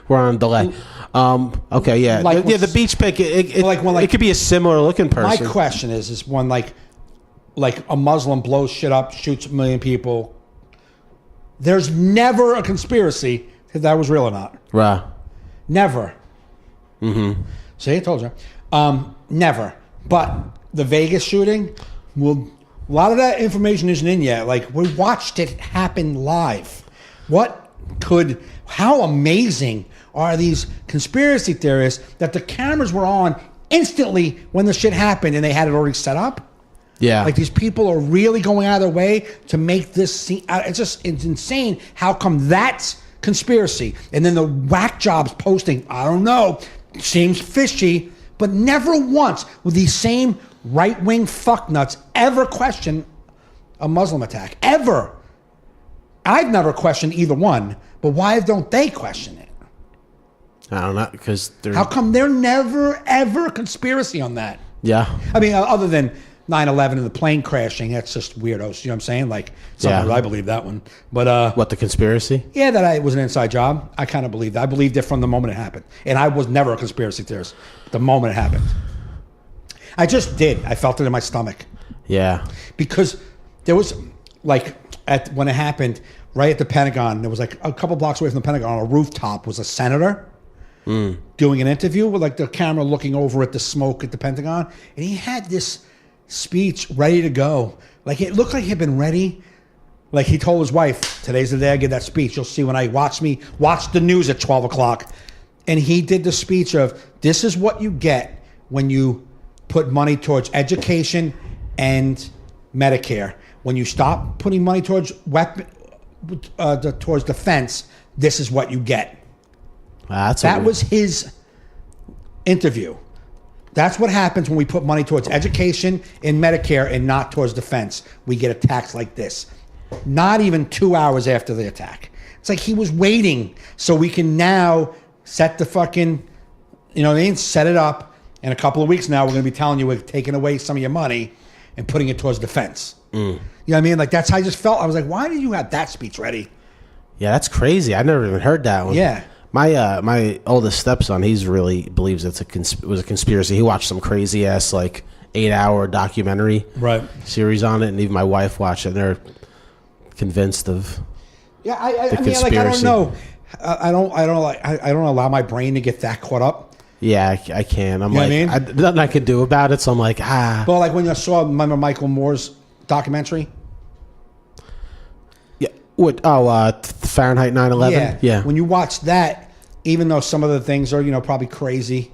B: we're on delay. Okay, yeah.
C: Like
B: the beach pic, it could be a similar looking person.
C: My question is when like a Muslim blows shit up, shoots 1 million people, there's never a conspiracy if that was real or not.
B: Right.
C: Never. Mm-hmm. See, I told you. Never. But the Vegas shooting, a lot of that information isn't in yet. Like, we watched it happen live. What how amazing are these conspiracy theorists that the cameras were on instantly when the shit happened and they had it already set up?
B: Yeah.
C: Like these people are really going out of their way to make this scene. It's insane. How come that's conspiracy? And then the whack jobs posting, I don't know, seems fishy, but never once would these same right-wing fucknuts ever question a Muslim attack. Ever. I've never questioned either one, but why don't they question it?
B: I don't know, because they're...
C: How come they're never, ever conspiracy on that?
B: Yeah.
C: I mean, other than 9/11 and the plane crashing, that's just weirdos. You know what I'm saying? Like, sometimes I believe that one. But
B: what, the conspiracy?
C: Yeah, that it was an inside job. I kind of believed that. I believed it from the moment it happened. And I was never a conspiracy theorist the moment it happened. I just did. I felt it in my stomach.
B: Yeah.
C: Because there was, like, when it happened, right at the Pentagon, there was like a couple blocks away from the Pentagon, on a rooftop was a senator doing an interview with like the camera looking over at the smoke at the Pentagon. And he had this speech ready to go. Like it looked like he had been ready. Like he told his wife, today's the day I give that speech. You'll see when I watch the news at 12 o'clock. And he did the speech of, this is what you get when you put money towards education and Medicare. When you stop putting money towards towards defense, this is what you get. That was his interview. That's what happens when we put money towards education and Medicare and not towards defense. We get attacks like this. Not even 2 hours after the attack. It's like he was waiting so we can now set the fucking, you know what I mean? Set it up. In a couple of weeks now, we're going to be telling you we're taking away some of your money and putting it towards defense. You know what I mean? Like, that's how I just felt. I was like, why did you have that speech ready?
B: Yeah, that's crazy. I never even heard that one.
C: Yeah.
B: My oldest stepson, he's really believes it was a conspiracy. He watched some crazy ass like 8-hour documentary series on it, and even my wife watched it. And they're convinced of
C: I mean, like, I don't know. I don't allow my brain to get that caught up.
B: Yeah, I can. I'm
C: you
B: like,
C: know what I mean?
B: Nothing I could do about it. So I'm like,
C: Well, like when you saw, remember Michael Moore's documentary?
B: Yeah. What? Fahrenheit 9/11. Yeah.
C: When you watch that, even though some of the things are, probably crazy,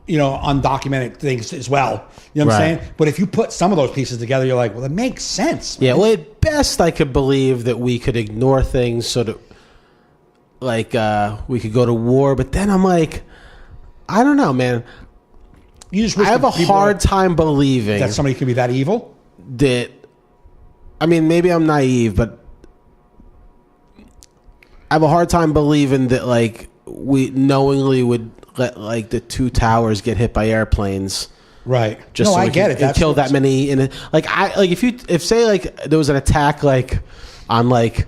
C: undocumented things as well. You know what I'm saying? But if you put some of those pieces together, you're like, well, it makes sense. Man.
B: Yeah. Well, at best, I could believe that we could ignore things so that, like, we could go to war. But then I'm like, I don't know, man. I have a hard time believing
C: that somebody could be that evil.
B: I mean, maybe I'm naive, but I have a hard time believing that, like, we knowingly would let, like, the two towers get hit by airplanes,
C: right?
B: Just
C: no,
B: so
C: I get it.
B: And kill that many. If say like there was an attack like on like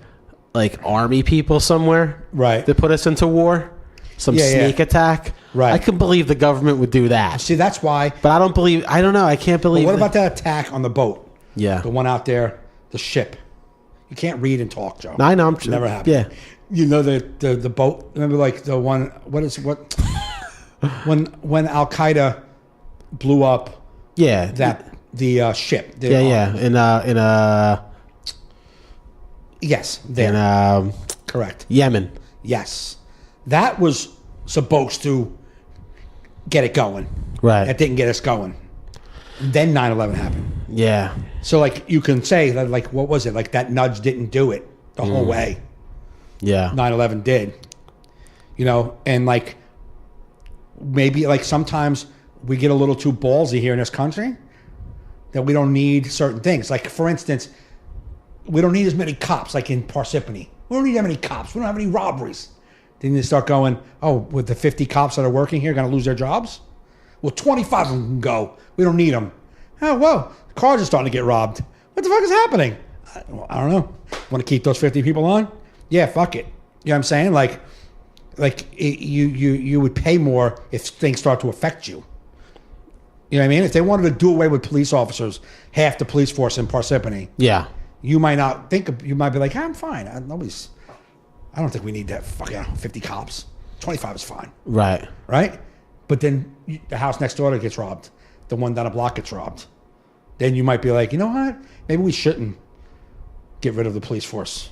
B: army people somewhere,
C: right?
B: That put us into war, some sneak attack,
C: right?
B: I can believe the government would do that.
C: See, that's why.
B: But I don't know. I can't believe.
C: But what about that attack on the boat?
B: Yeah,
C: the one out there, the ship. You can't read and talk, Joe.
B: No, I know.
C: Never happened.
B: Yeah.
C: You know the boat. Remember, like the one. When Al Qaeda blew up.
B: Yeah.
C: The ship. Yes. There. Correct.
B: Yemen.
C: Yes. That was supposed to get it going.
B: Right.
C: That didn't get us going. Then 9/11 happened.
B: Yeah.
C: So, like, you can say that, like, what was it? Like, that nudge didn't do it the whole way.
B: Yeah.
C: 9/11 did. And, like, maybe, like, sometimes we get a little too ballsy here in this country that we don't need certain things. Like, for instance, we don't need as many cops, like in Parsippany. We don't need that many cops. We don't have any robberies. Then they start going, oh, with the 50 cops that are working here going to lose their jobs? Well, 25 of them can go. We don't need them. Oh, whoa. Cars are starting to get robbed. What the fuck is happening? I don't know. Want to keep those 50 people on? Yeah, fuck it. You know what I'm saying? Like you would pay more if things start to affect you. You know what I mean? If they wanted to do away with police officers, half the police force in Parsippany.
B: Yeah.
C: You might not think, you might be like, I'm fine. I don't think we need that fucking 50 cops. 25 is fine.
B: Right.
C: Right? But then the house next door gets robbed. The one down the block gets robbed. Then you might be like, you know what? Maybe we shouldn't get rid of the police force.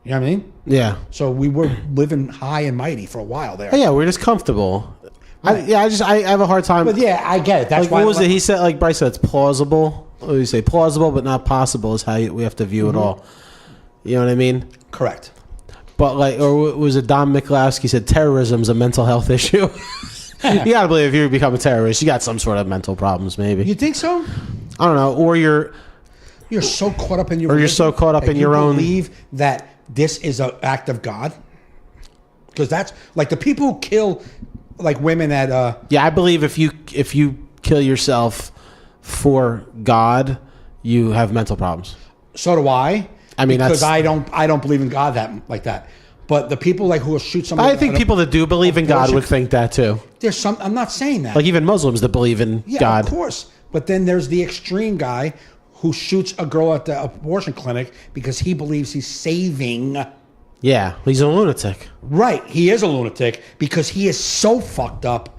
C: You know what I mean?
B: Yeah.
C: So we were living high and mighty for a while there.
B: Yeah, we're just comfortable.
C: Right.
B: I have a hard time.
C: But yeah, I get it. That's
B: like,
C: why.
B: what was it? He said, like Bryce said, it's plausible. What do you say? Plausible, but not possible is how we have to view it all. You know what I mean?
C: Correct.
B: But like, or was it Don Mikulowski said terrorism's a mental health issue? You gotta believe if you become a terrorist, you got some sort of mental problems, maybe.
C: You think so?
B: I don't know. Or you're
C: so caught up in your.
B: Or you're so caught up in your own.
C: Believe that this is an act of God, because that's like the people who kill, like women at.
B: Yeah, I believe if you kill yourself for God, you have mental problems.
C: So do I.
B: I mean,
C: because I don't believe in God like that. But the people like who will shoot somebody.
B: I think people that do believe in God would think that too.
C: There's some. I'm not saying that.
B: Like even Muslims that believe in God.
C: Of course. But then there's the extreme guy who shoots a girl at the abortion clinic because he believes he's saving.
B: Yeah, he's a lunatic.
C: Right, he is a lunatic because he is so fucked up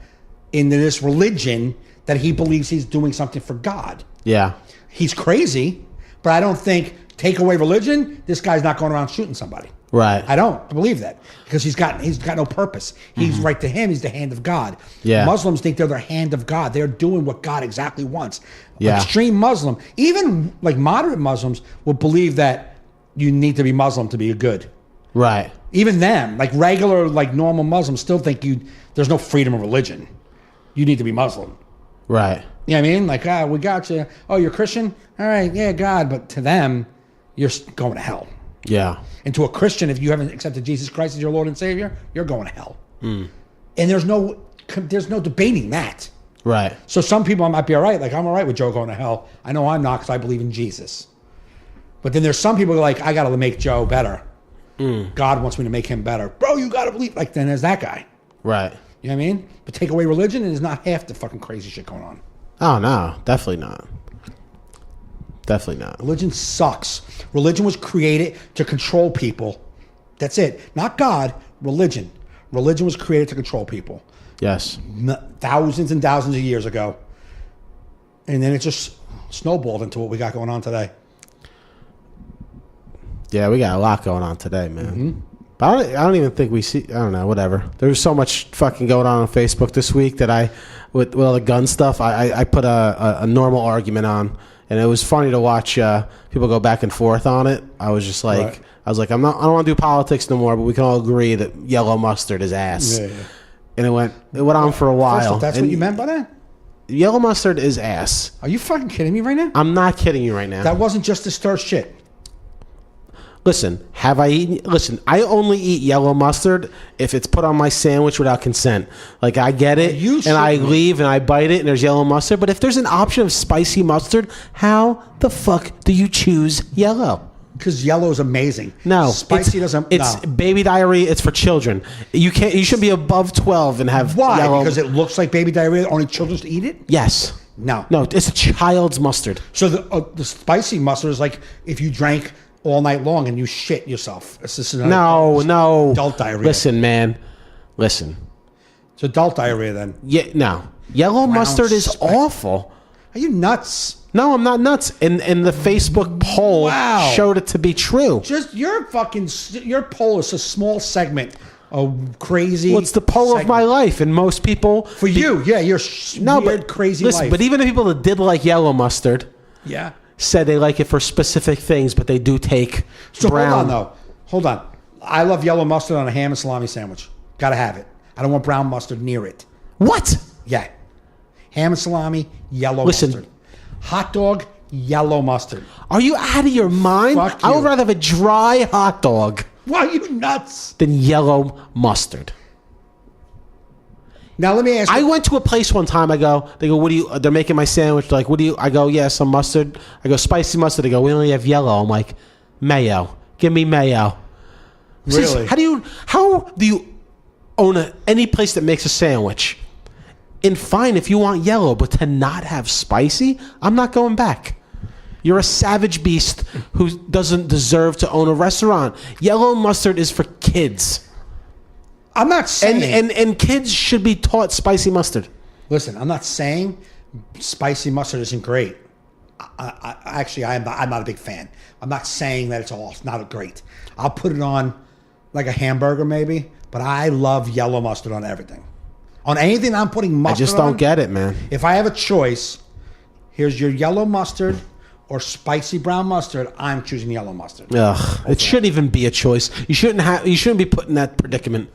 C: in this religion that he believes he's doing something for God.
B: Yeah,
C: he's crazy, but I don't think take away religion, this guy's not going around shooting somebody.
B: Right.
C: I don't believe that because he's got no purpose. He's right to him. He's the hand of God.
B: Yeah.
C: Muslims think they're the hand of God. They're doing what God exactly wants.
B: Yeah.
C: Extreme Muslim, even like moderate Muslims, will believe that you need to be Muslim to be good.
B: Right.
C: Even them, like regular, like normal Muslims, still think there's no freedom of religion. You need to be Muslim.
B: Right.
C: You know what I mean? Like, we got you. Oh, you're Christian? All right, yeah, God. But to them, you're going to hell.
B: Yeah.
C: And to a Christian, if you haven't accepted Jesus Christ as your Lord and Savior, you're going to hell. And there's no debating that.
B: Right.
C: So some people might be all right. Like, I'm all right with Joe going to hell. I know I'm not because I believe in Jesus. But then there's some people who are like, I got to make Joe better. God wants me to make him better. Bro, you got to believe. Like, then there's that guy.
B: Right.
C: You know what I mean? But take away religion and there's not half the fucking crazy shit going on.
B: Oh, no. Definitely not. Definitely not.
C: Religion sucks. Religion was created to control people. That's it. Not God, religion. Religion was created to control people.
B: Yes.
C: Thousands and thousands of years ago. And then it just snowballed into what we got going on today.
B: Yeah, we got a lot going on today, man. But I don't even think we see, I don't know, whatever. There's so much fucking going on Facebook this week that with all the gun stuff, I put a normal argument on. And it was funny to watch people go back and forth on it. I was just like, right. I don't want to do politics no more, but we can all agree that yellow mustard is ass. Yeah. And it went on for a while.
C: First, that's what you meant by that?
B: Yellow mustard is ass.
C: Are you fucking kidding me right now?
B: I'm not kidding you right now.
C: That wasn't just to stir shit.
B: Listen, I only eat yellow mustard if it's put on my sandwich without consent. Like, I get it, and I leave, and I bite it, and there's yellow mustard. But if there's an option of spicy mustard, how the fuck do you choose yellow?
C: Because yellow is amazing.
B: No,
C: spicy doesn't.
B: It's baby diarrhea. It's for children. You shouldn't be above 12 and have
C: Why?
B: Yellow.
C: Because it looks like baby diarrhea. Only children eat it.
B: Yes.
C: No,
B: it's a child's mustard.
C: So the spicy mustard is like if you drank all night long and you shit yourself.
B: No.
C: Adult diarrhea.
B: Listen, man. Listen.
C: It's adult diarrhea then.
B: Yeah, no. Yellow mustard is awful.
C: Are you nuts?
B: No, I'm not nuts. And the Facebook poll showed it to be true.
C: Just your poll is a small segment of crazy.
B: Well, it's the poll of my life, and most people
C: for you, your weird, crazy life.
B: But even the people that did like yellow mustard, said they like it for specific things, but they do take brown.
C: Hold on. I love yellow mustard on a ham and salami sandwich. Gotta have it. I don't want brown mustard near it.
B: What?
C: Yeah. Ham and salami, yellow mustard. Hot dog, yellow mustard.
B: Are you out of your mind?
C: Fuck you.
B: I would rather have a dry hot dog.
C: Why are you nuts?
B: Than yellow mustard.
C: Now let me ask you.
B: I went to a place one time. They go, they're making my sandwich. They're like, I go, yeah, some mustard. I go, spicy mustard. They go, we only have yellow. I'm like, mayo. Give me mayo.
C: Really?
B: How do you own any place that makes a sandwich? And fine if you want yellow, but to not have spicy, I'm not going back. You're a savage beast who doesn't deserve to own a restaurant. Yellow mustard is for kids.
C: I'm not saying...
B: And kids should be taught spicy mustard.
C: Listen, I'm not saying spicy mustard isn't great. I'm not a big fan. I'm not saying that it's not great. I'll put it on like a hamburger maybe, but I love yellow mustard on everything. On anything I'm putting mustard on.
B: I just don't get it, man.
C: If I have a choice, here's your yellow mustard or spicy brown mustard, I'm choosing yellow mustard.
B: Ugh, it shouldn't even be a choice. You shouldn't be put in that predicament.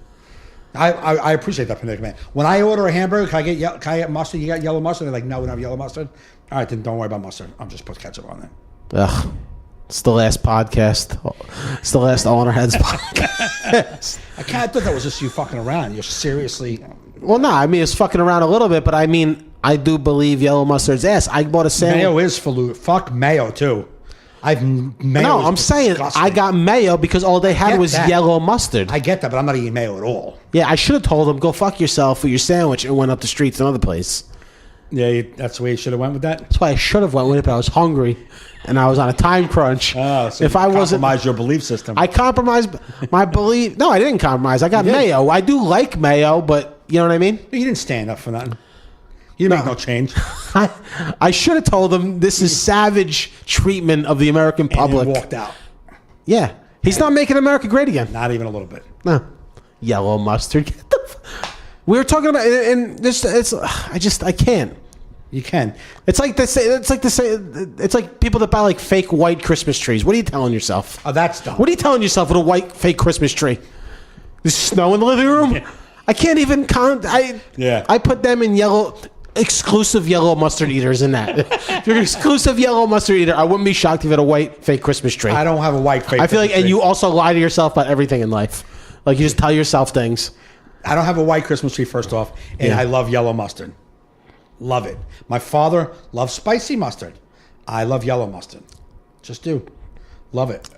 C: I appreciate that predicament. When I order a hamburger, can I get mustard? You got yellow mustard? They're like, no, we don't have yellow mustard. All right, then don't worry about mustard. I'll just put ketchup on it.
B: Ugh. It's the last podcast. It's the last All in Our Heads podcast.
C: I kind of thought that was just you fucking around. You're seriously...
B: Well, no, I mean, it's fucking around a little bit, but I mean, I do believe yellow mustard's ass. I bought a sandwich.
C: Mayo is fuck mayo, too.
B: No, I'm saying disgusting. I got mayo because all they had was yellow mustard.
C: I get that, but I'm not eating mayo at all.
B: Yeah, I should have told them, go fuck yourself with your sandwich and went up the street to another place.
C: Yeah, that's the way you should have went with that?
B: That's why I should have went with it, but I was hungry and I was on a time crunch.
C: Oh, so if I wasn't compromise your belief system.
B: I compromised my belief. No, I didn't compromise. I got mayo. I do like mayo, but you know what I mean?
C: You didn't stand up for nothing. You make no change.
B: I should have told him this is savage treatment of the American public.
C: And walked out.
B: Yeah. He's not making America great again.
C: Not even a little bit.
B: No. Yellow mustard. We were talking about and this. I can't.
C: You can.
B: It's like people that buy like fake white Christmas trees. What are you telling yourself?
C: Oh, that's dumb.
B: What are you telling yourself with a white fake Christmas tree? There's snow in the living room. Yeah. I can't even count. I put them in exclusive yellow mustard eaters in that. If you're an exclusive yellow mustard eater, I wouldn't be shocked if you had a white fake Christmas tree.
C: I don't have a white fake.
B: I feel like, and you also lie to yourself about everything in life. Like you just tell yourself things.
C: I don't have a white Christmas tree, first off, and I love yellow mustard. Love it. My father loves spicy mustard. I love yellow mustard. Just do. Love it.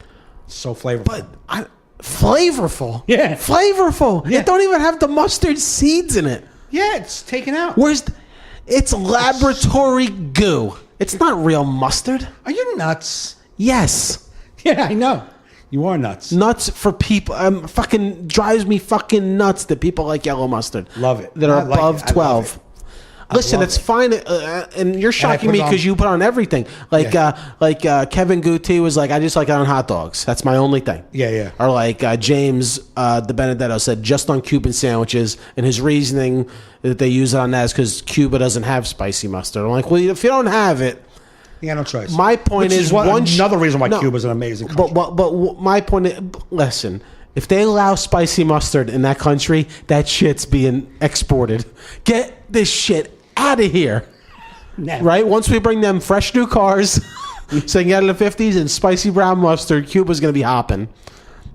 C: So flavorful.
B: But flavorful.
C: Yeah.
B: Flavorful.
C: Yeah.
B: It don't even have the mustard seeds in it.
C: Yeah, it's taken out.
B: It's laboratory goo. It's not real mustard.
C: Are you nuts?
B: Yes.
C: Yeah, I know. You are nuts.
B: Nuts for people. Fucking drives me fucking nuts that people like yellow mustard.
C: Love it.
B: That are above 12. Listen, it's fine, and you're shocking me because you put on everything. Like Kevin Guti was like, I just like it on hot dogs. That's my only thing.
C: Yeah, yeah.
B: Or like James De Benedetto said, just on Cuban sandwiches, and his reasoning that they use it on that is because Cuba doesn't have spicy mustard. I'm like, well, if you don't have it,
C: you got no choice.
B: My point is
C: another reason why Cuba's an amazing country.
B: But my point is, listen. If they allow spicy mustard in that country, that shit's being exported. Get this shit out of here. Never. Right? Once we bring them fresh new cars, so they can get in the 50s and spicy brown mustard, Cuba's going to be hopping.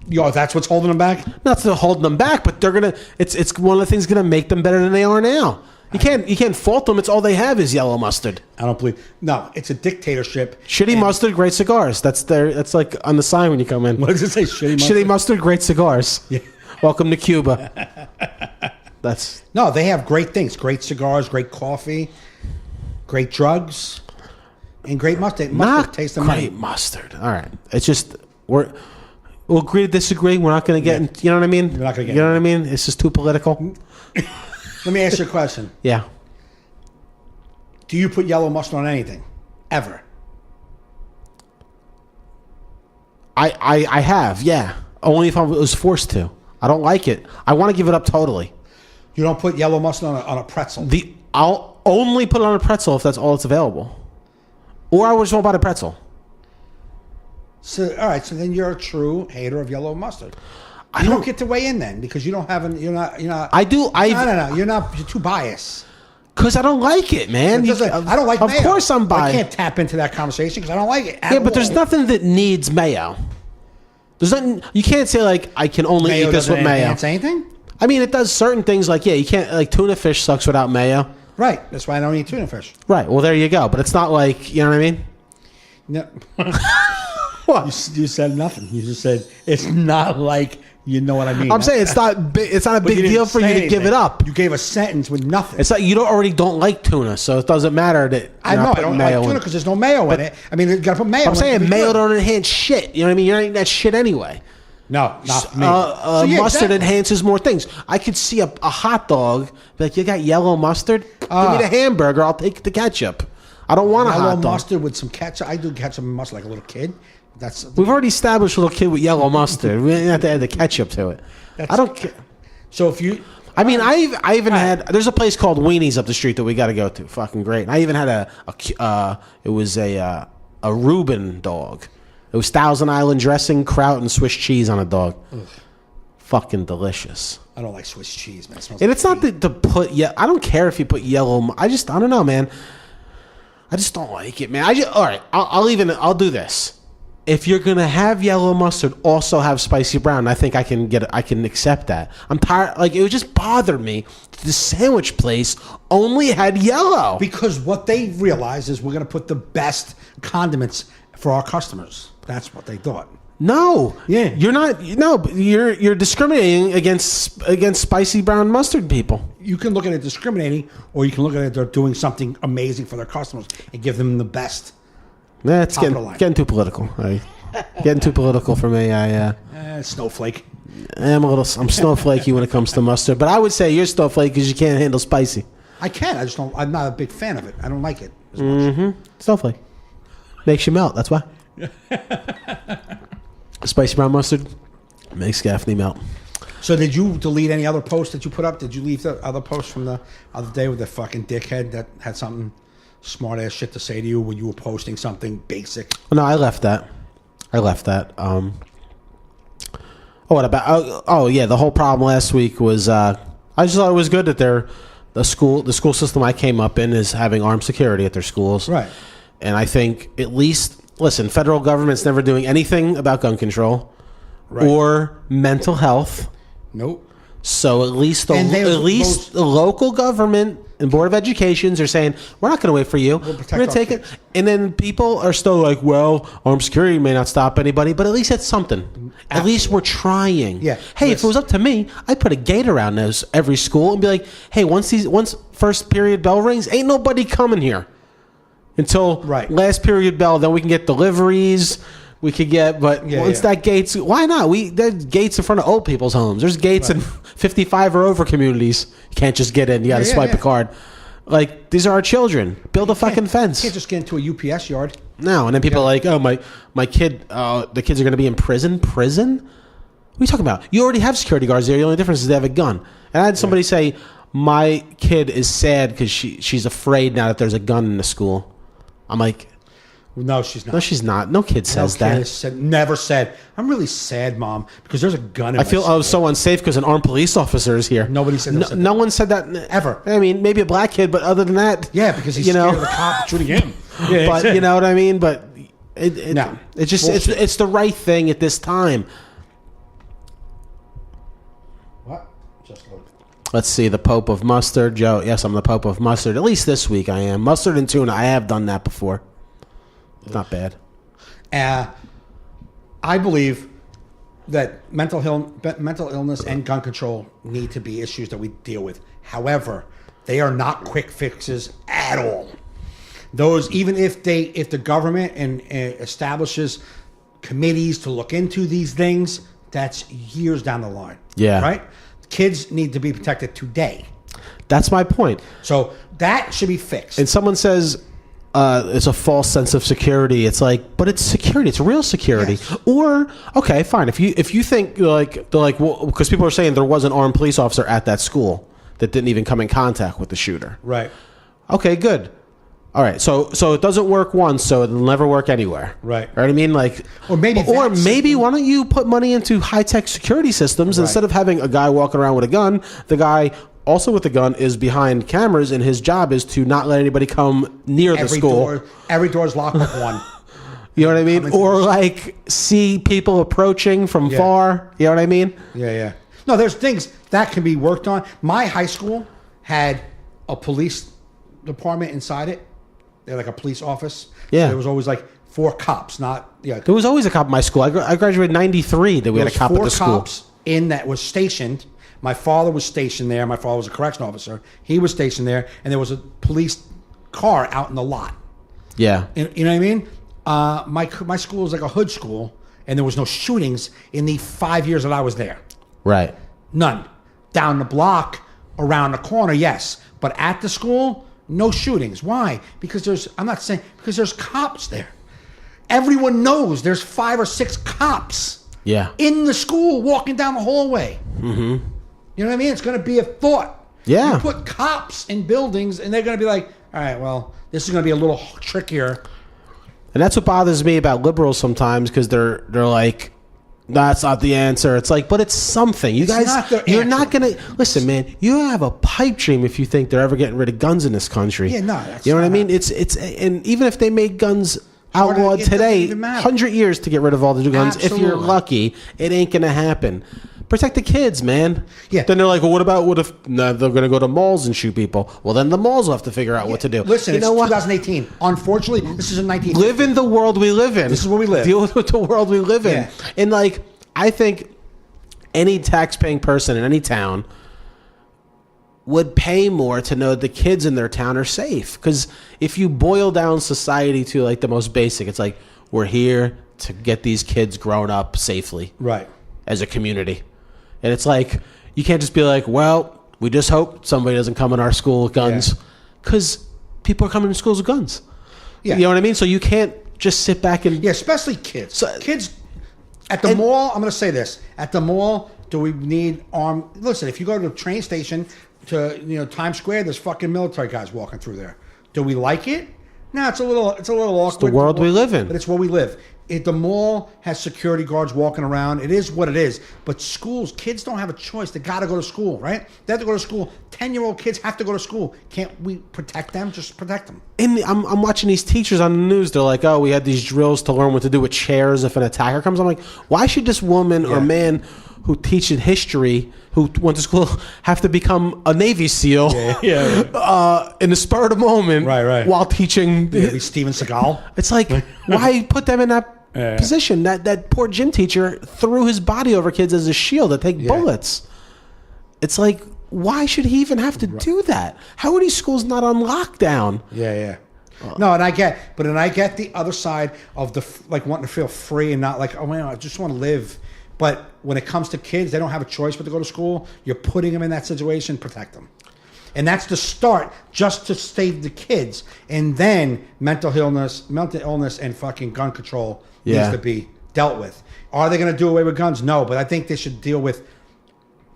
C: Yo, that's what's holding them back?
B: Not holding them back, but they're going to. It's one of the things going to make them better than they are now. You can't fault them. It's all they have is yellow mustard.
C: I don't believe. No, it's a dictatorship.
B: Shitty mustard, great cigars. That's like on the sign when you come in.
C: What does it say?
B: Shitty mustard, great cigars.
C: Yeah.
B: Welcome to Cuba.
C: No, they have great things. Great cigars, great coffee, great drugs, and great mustard.
B: Not taste of great mustard. All right. It's just we'll agree to disagree. We're not going to get in, you know what I mean?
C: We're not going to get
B: You know what I mean? It's just too political.
C: Let me ask you a question.
B: Yeah.
C: Do you put yellow mustard on anything? Ever?
B: I have, yeah. Only if I was forced to. I don't like it. I want to give it up totally.
C: You don't put yellow mustard on a pretzel?
B: I'll only put it on a pretzel if that's all that's available. Or I just won't buy a pretzel.
C: So, all right. So then you're a true hater of yellow mustard. You don't get to weigh in then because you don't have you're not.
B: I do.
C: No. You're too biased.
B: Because I don't like it, man.
C: I don't like mayo.
B: Of course I'm biased.
C: I can't tap into that conversation because I don't like it.
B: Yeah, but there's nothing that needs mayo. There's nothing. You can't say like I can only eat this with mayo.
C: Enhance anything?
B: I mean, it does certain things. Like you can't like tuna fish sucks without mayo.
C: Right. That's why I don't eat tuna fish.
B: Right. Well, there you go. But it's not like you know what I mean.
C: No.
B: What?
C: You said nothing. You just said it's not like. You know what I mean?
B: I'm saying it's not a big deal for you to give it up.
C: You gave a sentence with nothing.
B: It's like you already don't like tuna, so it doesn't matter that
C: I know I don't like tuna because there's no mayo in it. I mean, you got to put mayo.
B: I'm saying mayo don't enhance shit. You know what I mean? You're not eating that shit anyway.
C: No, not me.
B: Mustard enhances more things. I could see a hot dog like you got yellow mustard. Give me the hamburger. I'll take the ketchup. I don't want a
C: yellow
B: hot dog.
C: mustard with some ketchup. I do ketchup and mustard like a little kid.
B: We've already established a little kid with yellow mustard. We didn't have to add the ketchup to it. I don't care.
C: So if you...
B: I mean, I even had... There's a place called Weenie's up the street that we got to go to. Fucking great. And I even had it was a Reuben dog. It was Thousand Island dressing, kraut, and Swiss cheese on a dog. Ugh. Fucking delicious.
C: I don't like Swiss cheese, man. It smells
B: and
C: like
B: it's not to put... I don't care if you put yellow... I don't know, man. I just don't like it, man. All right, I'll do this. If you're gonna have yellow mustard, also have spicy brown. I think I can accept that. I'm tired. Like, it would just bother me. The sandwich place only had yellow
C: because what they realized is we're gonna put the best condiments for our customers. That's what they thought.
B: No,
C: yeah,
B: you're not. No, you're discriminating against spicy brown mustard people.
C: You can look at it discriminating, or you can look at it they're doing something amazing for their customers and give them the best.
B: Yeah, it's getting too political. Getting too political for me.
C: Snowflake.
B: I'm snowflakey when it comes to mustard, but I would say you're snowflake because you can't handle spicy.
C: I can. I just don't. I'm not a big fan of it. I don't like it as much.
B: Snowflake makes you melt. That's why. Spicy brown mustard makes Gaffney melt.
C: So did you delete any other posts that you put up? Did you leave the other posts from the other day with the fucking dickhead that had something smart ass shit to say to you when you were posting something basic?
B: No, I left that. What about? Oh yeah, the whole problem last week was I just thought it was good that the school system I came up in is having armed security at their schools.
C: Right.
B: And I think at least federal government's never doing anything about gun control or mental health.
C: Nope.
B: So at least the local government and Board of Educations are saying, we're not going to wait for you. We're going to take it. And then people are still like, well, armed security may not stop anybody, but at least it's something. Absolutely. At least we're trying.
C: Yeah.
B: Hey, if it was up to me, I'd put a gate around every school and be like, hey, once first period bell rings, ain't nobody coming here until last period bell. Then we can get deliveries. We could get, but that gates, why not? There's gates in front of old people's homes. There's gates in 55 or over communities. You can't just get in. You got to swipe a card. Like, these are our children. Build a fucking fence.
C: You can't just get into a UPS yard.
B: No, and then people are like, oh, my kid, the kids are going to be in prison. Prison? What are you talking about? You already have security guards there. The only difference is they have a gun. And I had somebody say, my kid is sad because she's afraid now that there's a gun in the school. I'm like,
C: no, she's not.
B: No, she's not. No kid says that.
C: Never said. I'm really sad, Mom, because there's a gun in my
B: feel
C: school.
B: So unsafe because an armed police officer is here.
C: Nobody said that.
B: No one said that
C: ever.
B: I mean, maybe a black kid, but other than that,
C: because he's scared of the cop shooting him.
B: Yeah, but you know what I mean. But it's the right thing at this time.
C: What? Just look.
B: Let's see, the Pope of Mustard, Joe. Yes, I'm the Pope of Mustard. At least this week I am. Mustard and tuna. I have done that before. Not bad.
C: I believe that mental illness and gun control need to be issues that we deal with. However, they are not quick fixes at all. Those, even if the government establishes committees to look into these things, that's years down the line.
B: Yeah.
C: Right? Kids need to be protected today.
B: That's my point.
C: So that should be fixed.
B: And someone says, it's a false sense of security. It's like, but it's security. It's real security. Yes. Or, okay, fine. If you think well, because people are saying there was an armed police officer at that school that didn't even come in contact with the shooter.
C: Right.
B: Okay, good. All right. So it doesn't work once, so it'll never work anywhere.
C: Right.
B: Right. I mean, like, or maybe why don't you put money into high-tech security systems instead of having a guy walking around with a gun? The guy also with the gun is behind cameras, and his job is to not let anybody come near the school.
C: Every door's locked with one.
B: You know what I mean? Or like see people approaching from far. You know what I mean?
C: Yeah. No, there's things that can be worked on. My high school had a police department inside it. They're like a police office.
B: Yeah.
C: So there was always like 4 cops, not...
B: There was always a cop in my school. I graduated in 93 that we had a cop at the school.
C: 4 cops in that was stationed. My father was stationed there. My father was a correction officer. He was stationed there. And there was a police car out in the lot.
B: Yeah.
C: You know what I mean? My school was like a hood school, and there was no shootings in the 5 years that I was there.
B: Right.
C: None. Down the block, around the corner, yes. But at the school, no shootings. Why? Because there's cops there. Everyone knows there's 5 or 6 cops in the school walking down the hallway. Mm-hmm. You know what I mean? It's going to be a thought.
B: Yeah.
C: You put cops in buildings, and they're going to be like, all right, well, this is going to be a little trickier.
B: And that's what bothers me about liberals sometimes, because they're like, that's not the answer. It's like, but it's something. You guys, you're not going to... Listen, man, you have a pipe dream if you think they're ever getting rid of guns in this country.
C: Yeah, no. That's
B: you know what I mean? It's and even if they made guns outlawed today, 100 years to get rid of all the guns, if you're lucky, it ain't going to happen. Protect the kids, man.
C: Yeah.
B: Then they're like, well, what if they're going to go to malls and shoot people? Well, then the malls will have to figure out what to do.
C: Listen, it's 2018. Unfortunately, this is in 1950.
B: Live in the world we live in.
C: This is where we live.
B: Deal with the world we live in.
C: Yeah.
B: And like, I think any tax-paying person in any town would pay more to know the kids in their town are safe. Because if you boil down society to like the most basic, it's like, we're here to get these kids grown up safely.
C: Right.
B: As a community. And it's like, you can't just be like, well, we just hope somebody doesn't come in our school with guns. Because people are coming to schools with guns. Yeah. You know what I mean? So you can't just sit back and...
C: Yeah, especially kids. Kids at the mall, I'm going to say this. At the mall, do we need armed... Listen, if you go to the train station to Times Square, there's fucking military guys walking through there. Do we like it? No, it's a little awkward.
B: It's the world we live in.
C: But it's where we live. The mall has security guards walking around. It is what it is. But schools, kids don't have a choice. They got to go to school, right? They have to go to school. 10-year-old kids have to go to school. Can't we protect them? Just protect them.
B: And I'm watching these teachers on the news. They're like, oh, we had these drills to learn what to do with chairs if an attacker comes. I'm like, why should this woman or man who teaches history, who went to school, have to become a Navy SEAL in the spur of the moment while teaching...
C: Steven Seagal.
B: It's like, why put them in that position? That poor gym teacher threw his body over kids as a shield to take bullets. It's like, why should he even have to do that? How are these schools not on lockdown?
C: No, and I get the other side of the wanting to feel free and not like, oh man, I just want to live. But when it comes to kids, they don't have a choice but to go to school. You're putting them in that situation. Protect them. And that's the start, just to save the kids. And then mental illness and fucking gun control needs to be dealt with. Are they going to do away with guns? No, but I think they should deal with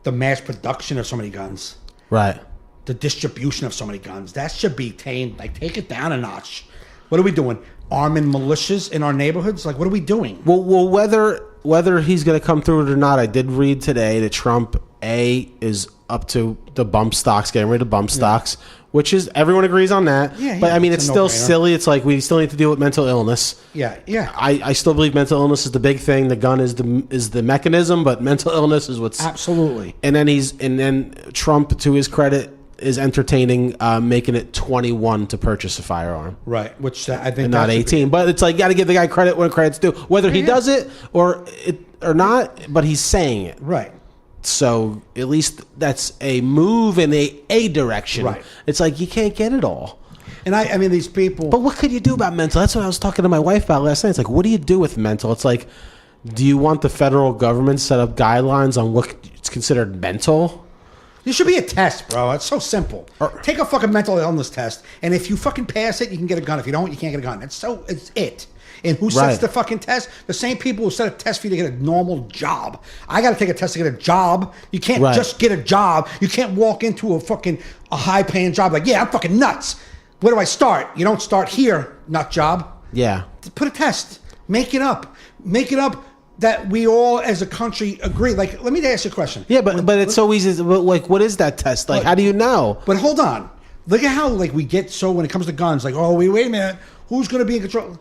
C: the mass production of so many guns.
B: Right.
C: The distribution of so many guns. That should be tamed. Like, take it down a notch. What are we doing? Arming militias in our neighborhoods? Like, what are we doing?
B: Well, whether he's going to come through it or not, I did read today that Trump, is up to the bump stocks, getting rid of bump stocks, which is, everyone agrees on that. But I mean, it's still silly. It's like, we still need to deal with mental illness. I still believe mental illness is the big thing. The gun is the mechanism, but mental illness is what's...
C: Absolutely.
B: And then Trump, to his credit, is entertaining making it 21 to purchase a firearm.
C: Right, which I think...
B: And not 18. But it's like, you got to give the guy credit when credit's due. Whether he does it or not, but he's saying it.
C: Right.
B: So at least that's a move in a direction.
C: Right.
B: It's like, you can't get it all.
C: And I mean, these people...
B: But what could you do about mental? That's what I was talking to my wife about last night. It's like, what do you do with mental? It's like, do you want the federal government to set up guidelines on what's considered mental?
C: There should be a test, bro. It's so simple. Take a fucking mental illness test, and if you fucking pass it, you can get a gun. If you don't, you can't get a gun. It's it. And who sets the fucking test? The same people who set a test for you to get a normal job. I got to take a test to get a job. You can't just get a job. You can't walk into a high-paying job like, yeah, I'm fucking nuts. Where do I start? You don't start here, nut job.
B: Yeah.
C: Put a test. Make it up. Make it up that we all as a country agree. Like, let me ask you a question.
B: Yeah, but it's so easy. Like, what is that test? Like, how do you know?
C: But hold on. Look at how, like, we get so, when it comes to guns, like, oh, wait a minute. Who's going to be in control?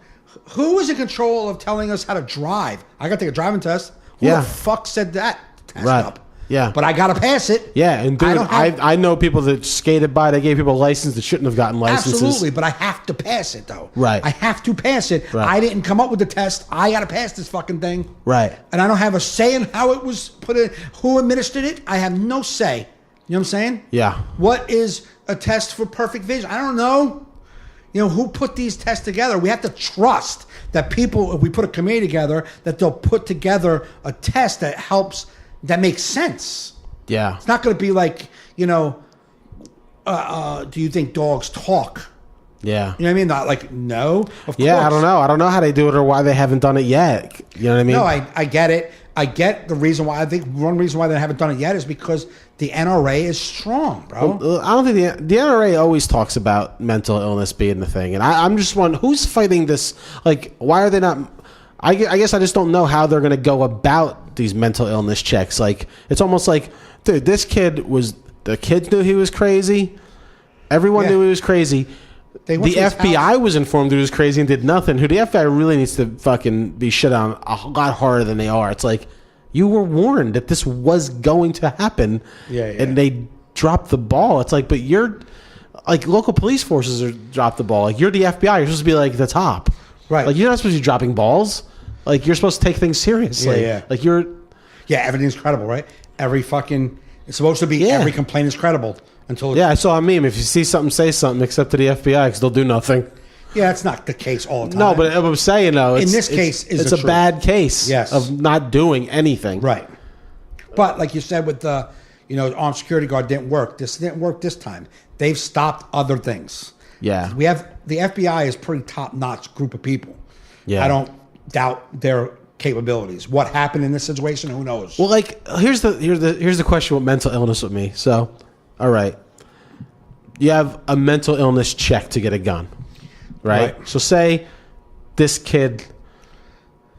C: Who is in control of telling us how to drive? I got to take a driving test. Who the fuck said that test up?
B: Yeah.
C: But I got to pass it.
B: Yeah, and dude, I know people that skated by. They gave people a license that shouldn't have gotten licenses.
C: Absolutely, but I have to pass it, though.
B: Right.
C: I have to pass it.
B: Right.
C: I didn't come up with the test. I got to pass this fucking thing.
B: Right.
C: And I don't have a say in how it was put in, who administered it. I have no say. You know what I'm saying?
B: Yeah.
C: What is a test for perfect vision? I don't know. You know, who put these tests together? We have to trust that people, if we put a committee together, that they'll put together a test that helps, that makes sense.
B: Yeah.
C: It's not going to be like, do you think dogs talk?
B: Yeah.
C: You know what I mean? Not like, no. Of
B: Yeah,
C: course.
B: I don't know. I don't know how they do it or why they haven't done it yet. You know what I mean?
C: No, I get it. I get the reason why. I think one reason why they haven't done it yet is because the NRA is strong, bro.
B: Well, I don't think the NRA always talks about mental illness being the thing. And I'm just wondering, who's fighting this? Like, why are they not... I guess I just don't know how they're going to go about these mental illness checks. Like, it's almost like, dude, this kid was... The kids knew he was crazy. Everyone knew he was crazy. The FBI was informed he was crazy and did nothing. Who the FBI really needs to fucking be shit on a lot harder than they are. It's like, you were warned that this was going to happen. And they dropped the ball. It's like, but you're... Like, local police forces are dropped the ball. Like, you're the FBI. You're supposed to be, like, the top.
C: Right.
B: Like, you're not supposed to be dropping balls. Like, you're supposed to take things seriously. Like, you're...
C: Yeah, everything's credible, right? Every fucking... It's supposed to be every complaint is credible until...
B: I saw a meme. If you see something, say something, except to the FBI, because they'll do nothing.
C: Yeah, that's not the case all the time.
B: No, but I'm saying, though...
C: In this case,
B: it's a bad case of not doing anything.
C: Right. But, like you said with the... armed security guard didn't work. This didn't work this time. They've stopped other things.
B: Yeah.
C: We have... The FBI is a pretty top-notch group of people.
B: Yeah.
C: I don't doubt their capabilities. What happened in this situation? Who knows?
B: Well, like, here's the question with mental illness with me. So, all right, you have a mental illness check to get a gun, right? So say this kid,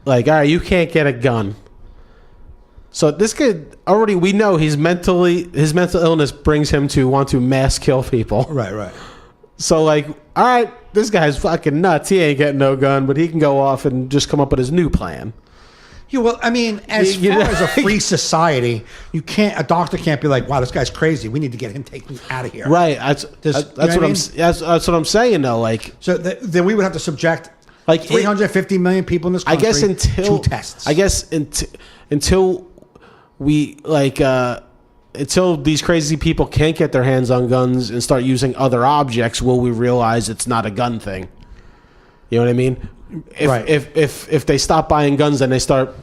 B: like, all right, you can't get a gun. So this kid already, we know his mental illness brings him to want to mass kill people.
C: Right.
B: So, like, all right, this guy's fucking nuts. He ain't getting no gun, but he can go off and just come up with his new plan.
C: Yeah, well, I mean, as far as a free society, a doctor can't be like, wow, this guy's crazy. We need to get him taken out of here.
B: Right. That's what I'm saying, though. Like,
C: so then we would have to subject
B: like
C: 350 million people in this country to tests.
B: I guess until we until these crazy people can't get their hands on guns and start using other objects, will we realize it's not a gun thing? You know what I mean? If they stop buying guns and they start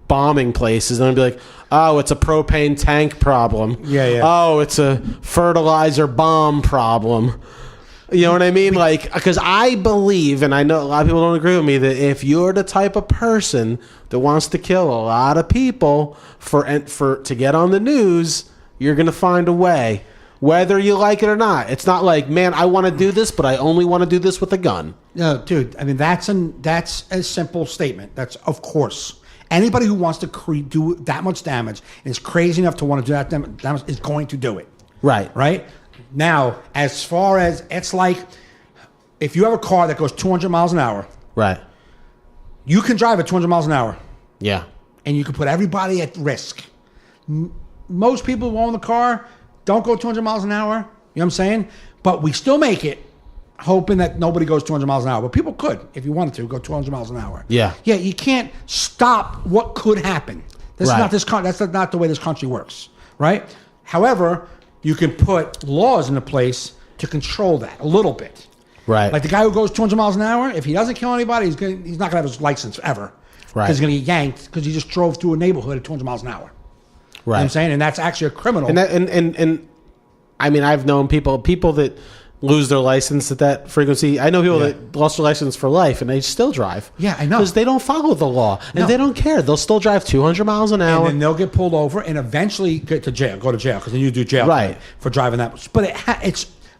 B: bombing places, then I'd be like, oh, it's a propane tank problem.
C: Yeah.
B: Oh, it's a fertilizer bomb problem. You know what I mean? Like, because I believe, and I know a lot of people don't agree with me, that if you're the type of person that wants to kill a lot of people to get on the news, you're going to find a way, whether you like it or not. It's not like, man, I want to do this, but I only want to do this with a gun.
C: No, dude. I mean, that's a simple statement. That's, of course, anybody who wants to do that much damage and is crazy enough to want to do that damage is going to do it. Right. Now, as far as it's like, if you have a car that goes 200 miles an hour,
B: right,
C: you can drive at 200 miles an hour.
B: Yeah,
C: and you can put everybody at risk. Most people who own the car don't go 200 miles an hour. You know what I'm saying? But we still make it, hoping that nobody goes 200 miles an hour. But people could, if you wanted to, go 200 miles an hour.
B: Yeah.
C: Yeah, you can't stop what could happen. That's not the way this country works, right? However, you can put laws into place to control that a little bit.
B: Right.
C: Like the guy who goes 200 miles an hour, if he doesn't kill anybody, he's not going to have his license ever.
B: Right.
C: Because he's going to get yanked because he just drove through a neighborhood at 200 miles an hour. Right. You know what I'm saying? And that's actually a criminal.
B: And I mean, I've known people that lose their license at that frequency. I know people that lost their license for life and they still drive.
C: Yeah, I know.
B: Because they don't follow the law and they don't care. They'll still drive 200 miles an hour.
C: And then they'll get pulled over and eventually go to jail because then you do jail time for driving that much. But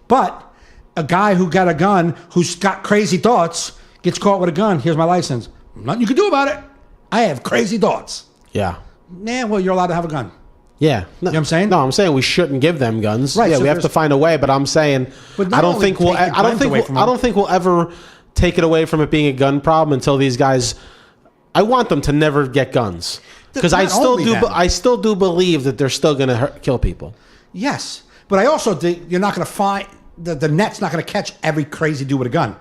C: but a guy who got a gun, who's got crazy thoughts, gets caught with a gun. Here's my license. Nothing you can do about it. I have crazy thoughts.
B: Yeah.
C: Nah, well, you're allowed to have a gun.
B: Yeah.
C: You know what I'm saying?
B: No, I'm saying we shouldn't give them guns.
C: Right.
B: Yeah,
C: So
B: we have to find a way, but I'm saying I don't think we'll ever take it away from it being a gun problem until these guys, I want them to never get guns. Because I still do believe that they're still going to kill people.
C: Yes. But I also think you're not going to find the net's not going to catch every crazy dude with a gun.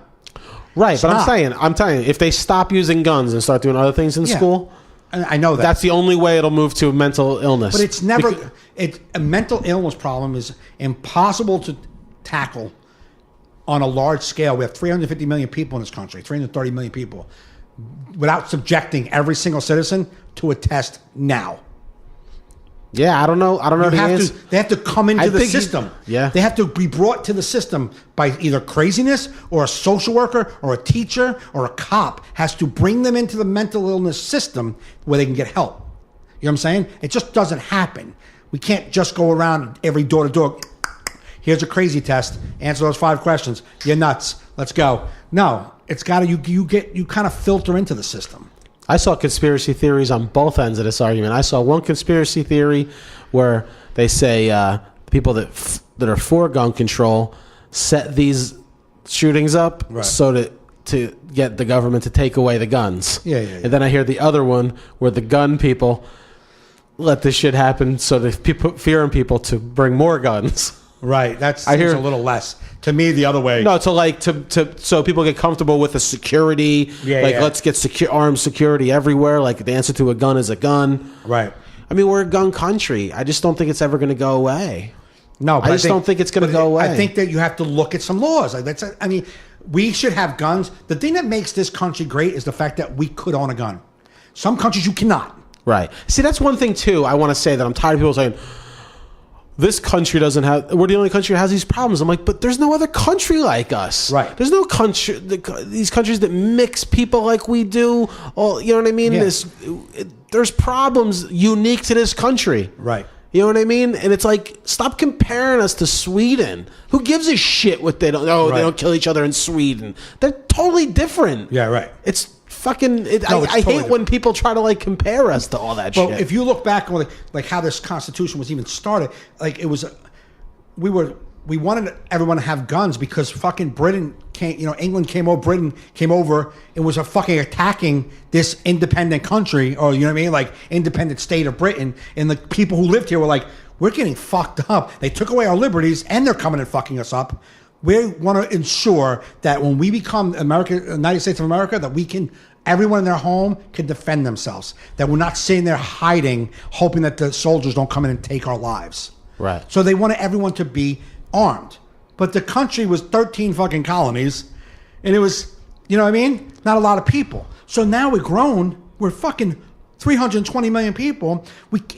B: Right, but I'm telling you, if they stop using guns and start doing other things in school,
C: I know that.
B: That's the only way it'll move to mental illness.
C: But it's never... a mental illness problem is impossible to tackle on a large scale. We have 350 million people in this country, 330 million people, without subjecting every single citizen to a test now.
B: Yeah, I don't know.
C: They have to come into the system. They have to be brought to the system by either craziness or a social worker or a teacher or a cop has to bring them into the mental illness system where they can get help. You know what I'm saying? It just doesn't happen. We can't just go around every door to door. Here's a crazy test. Answer those 5 questions. You're nuts. Let's go. No, it's got to you kind of filter into the system.
B: I saw conspiracy theories on both ends of this argument. I saw one conspiracy theory where they say people that are for gun control set these shootings up so to get the government to take away the guns.
C: Yeah.
B: And then I hear the other one where the gun people let this shit happen so they put fear in people to bring more guns.
C: Right. That's a little less. To me, the other way.
B: No, so people get comfortable with the security. Let's get armed security everywhere. Like the answer to a gun is a gun.
C: Right.
B: I mean, we're a gun country. I just don't think it's ever going to go away.
C: No, but
B: I don't think it's going to go away.
C: I think that you have to look at some laws. We should have guns. The thing that makes this country great is the fact that we could own a gun. Some countries you cannot.
B: Right. See, that's one thing too. I want to say that I'm tired of people saying, this country doesn't have, we're the only country that has these problems. I'm like, but there's no other country like us.
C: Right.
B: There's no country, these countries that mix people like we do. All, you know what I mean?
C: Yeah.
B: There's problems unique to this country.
C: Right.
B: You know what I mean? And it's like, stop comparing us to Sweden. Who gives a shit what they don't, they don't kill each other in Sweden. They're totally different.
C: Yeah, right.
B: It's fucking, I
C: totally
B: hate
C: different.
B: when people try to like compare us to all that shit.
C: But if you look back on like how this Constitution was even started, like it was, we wanted everyone to have guns because fucking Britain England came over, Britain came over and was a fucking attacking this independent country, or you know what I mean, like independent state of Britain, and the people who lived here were like, we're getting fucked up. They took away our liberties and they're coming and fucking us up. We want to ensure that when we become United States of America, that everyone in their home can defend themselves. That we're not sitting there hiding, hoping that the soldiers don't come in and take our lives.
B: Right.
C: So they wanted everyone to be armed. But the country was 13 fucking colonies, and it was, you know what I mean? Not a lot of people. So now we're grown. We're fucking 320 million people.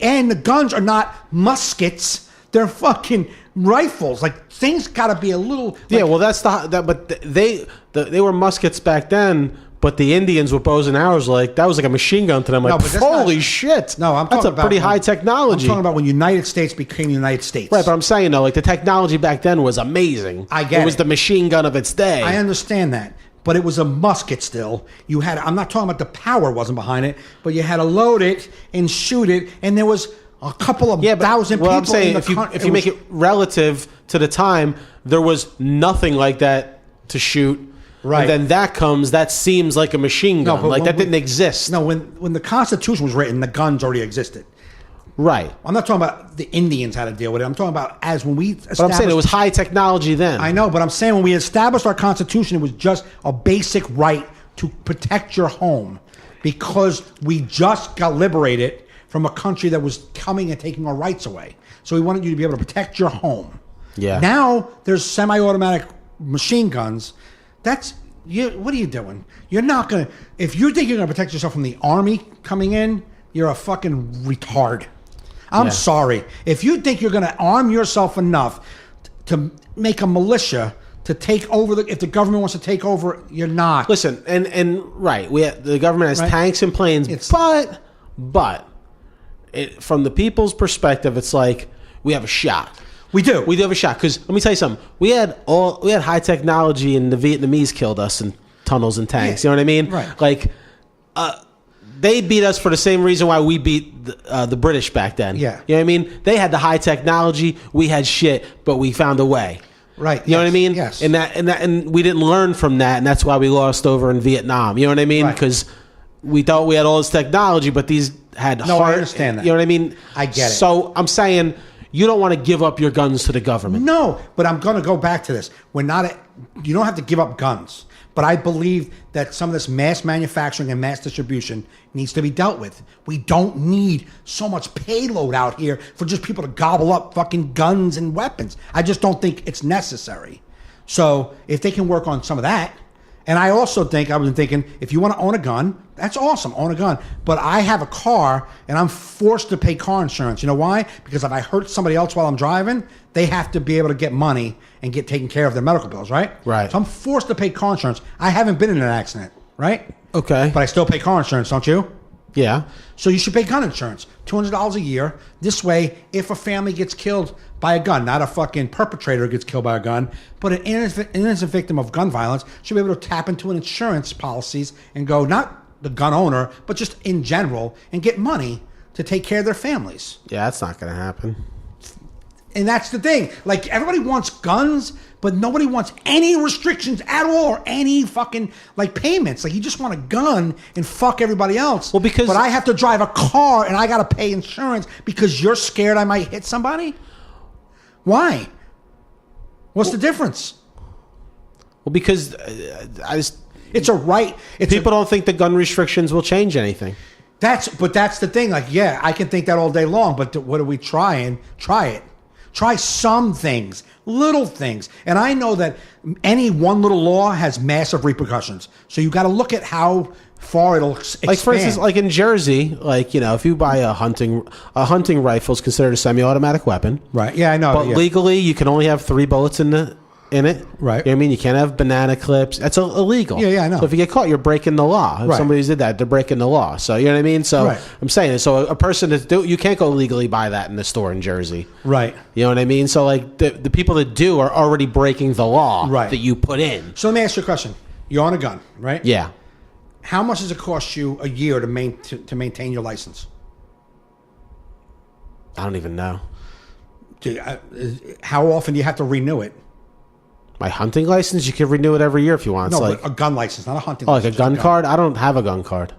C: And the guns are not muskets. They're fucking rifles. Like, things got to be a little.
B: Yeah, well, but they were muskets back then. But the Indians with bows and arrows, that was like a machine gun to them. Like, holy shit!
C: No, I'm talking
B: that's a pretty high technology.
C: I'm talking about when United States became the United States.
B: Right, but I'm saying though, the technology back then was amazing.
C: I get it.
B: It was the machine gun of its day.
C: I understand that, but it was a musket still. I'm not talking about the power wasn't behind it, but you had to load it and shoot it, and there was a couple of thousand people.
B: I'm saying if you make it relative to the time, there was nothing like that to shoot. Right. And then that seems like a machine gun. No, that didn't exist.
C: No, when the Constitution was written, the guns already existed.
B: Right.
C: I'm not talking about the Indians had to deal with it. I'm talking about when we established...
B: But I'm saying it was high technology then.
C: I know, but I'm saying when we established our Constitution, it was just a basic right to protect your home because we just got liberated from a country that was coming and taking our rights away. So we wanted you to be able to protect your home.
B: Yeah.
C: Now there's semi-automatic machine guns. What are you doing? You're not going to... If you think you're going to protect yourself from the army coming in, you're a fucking retard. I'm sorry. If you think you're going to arm yourself enough to make a militia to take over, if the government wants to take over, you're not.
B: Listen, and right, the government has tanks and planes, but from the people's perspective, it's like we have a shot.
C: We do
B: have a shot because let me tell you something. We had high technology, and the Vietnamese killed us in tunnels and tanks. You know what I mean?
C: Right.
B: They beat us for the same reason why we beat the British back then.
C: Yeah.
B: You know what I mean? They had the high technology. We had shit, but we found a way.
C: Right.
B: You know what I mean?
C: Yes.
B: And we didn't learn from that, and that's why we lost over in Vietnam. You know what I mean? Because we thought we had all this technology, but these had
C: heart. I understand that.
B: You know what I mean?
C: I get it.
B: So I'm saying you don't want to give up your guns to the government.
C: No, but I'm going to go back to this. You don't have to give up guns. But I believe that some of this mass manufacturing and mass distribution needs to be dealt with. We don't need so much payload out here for just people to gobble up fucking guns and weapons. I just don't think it's necessary. So if they can work on some of that And I also think, I've been thinking, if you want to own a gun, that's awesome, own a gun. But I have a car, and I'm forced to pay car insurance. You know why? Because if I hurt somebody else while I'm driving, they have to be able to get money and get taken care of their medical bills, right?
B: Right.
C: So I'm forced to pay car insurance. I haven't been in an accident, right?
B: Okay.
C: But I still pay car insurance, don't you?
B: Yeah.
C: So you should pay gun insurance, $200 a year. This way, if a family gets killed by a gun, not a fucking perpetrator gets killed by a gun, but an innocent victim of gun violence should be able to tap into an insurance policies and go, not the gun owner, but just in general, and get money to take care of their families.
B: Yeah, that's not going to happen.
C: And that's the thing. Like, everybody wants guns, but nobody wants any restrictions at all or any fucking, like, payments. Like, you just want a gun and fuck everybody else.
B: Well, because...
C: But I have to drive a car and I got to pay insurance because you're scared I might hit somebody? Why? What's the difference?
B: Well, because
C: It's a right.
B: People don't think the gun restrictions will change anything.
C: That's the thing. Like, yeah, I can think that all day long, but what do we try it? Try some things, little things. And I know that any one little law has massive repercussions. So you got to look at how far it'll expand.
B: Like, for instance, like in Jersey, like, you know, if you buy a hunting rifle is considered a semi-automatic weapon.
C: Right. Yeah, I know.
B: But legally, you can only have 3 bullets in it.
C: Right.
B: You know what I mean? You can't have banana clips. That's illegal.
C: Yeah, I know.
B: So if you get caught, you're breaking the law. If somebody did that, they're breaking the law. So, you know what I mean? So I'm saying, so a person you can't go legally buy that in the store in Jersey.
C: Right.
B: You know what I mean? So, like, the people that do are already breaking the law that you put in.
C: So let me ask you a question. You're on a gun, right?
B: Yeah.
C: How much does it cost you a year to maintain your license?
B: I don't even know.
C: How often do you have to renew it?
B: My hunting license, you can renew it every year if you want.
C: No,
B: It's like
C: but a gun license, not a hunting
B: like
C: license.
B: a gun card? I don't have a gun card.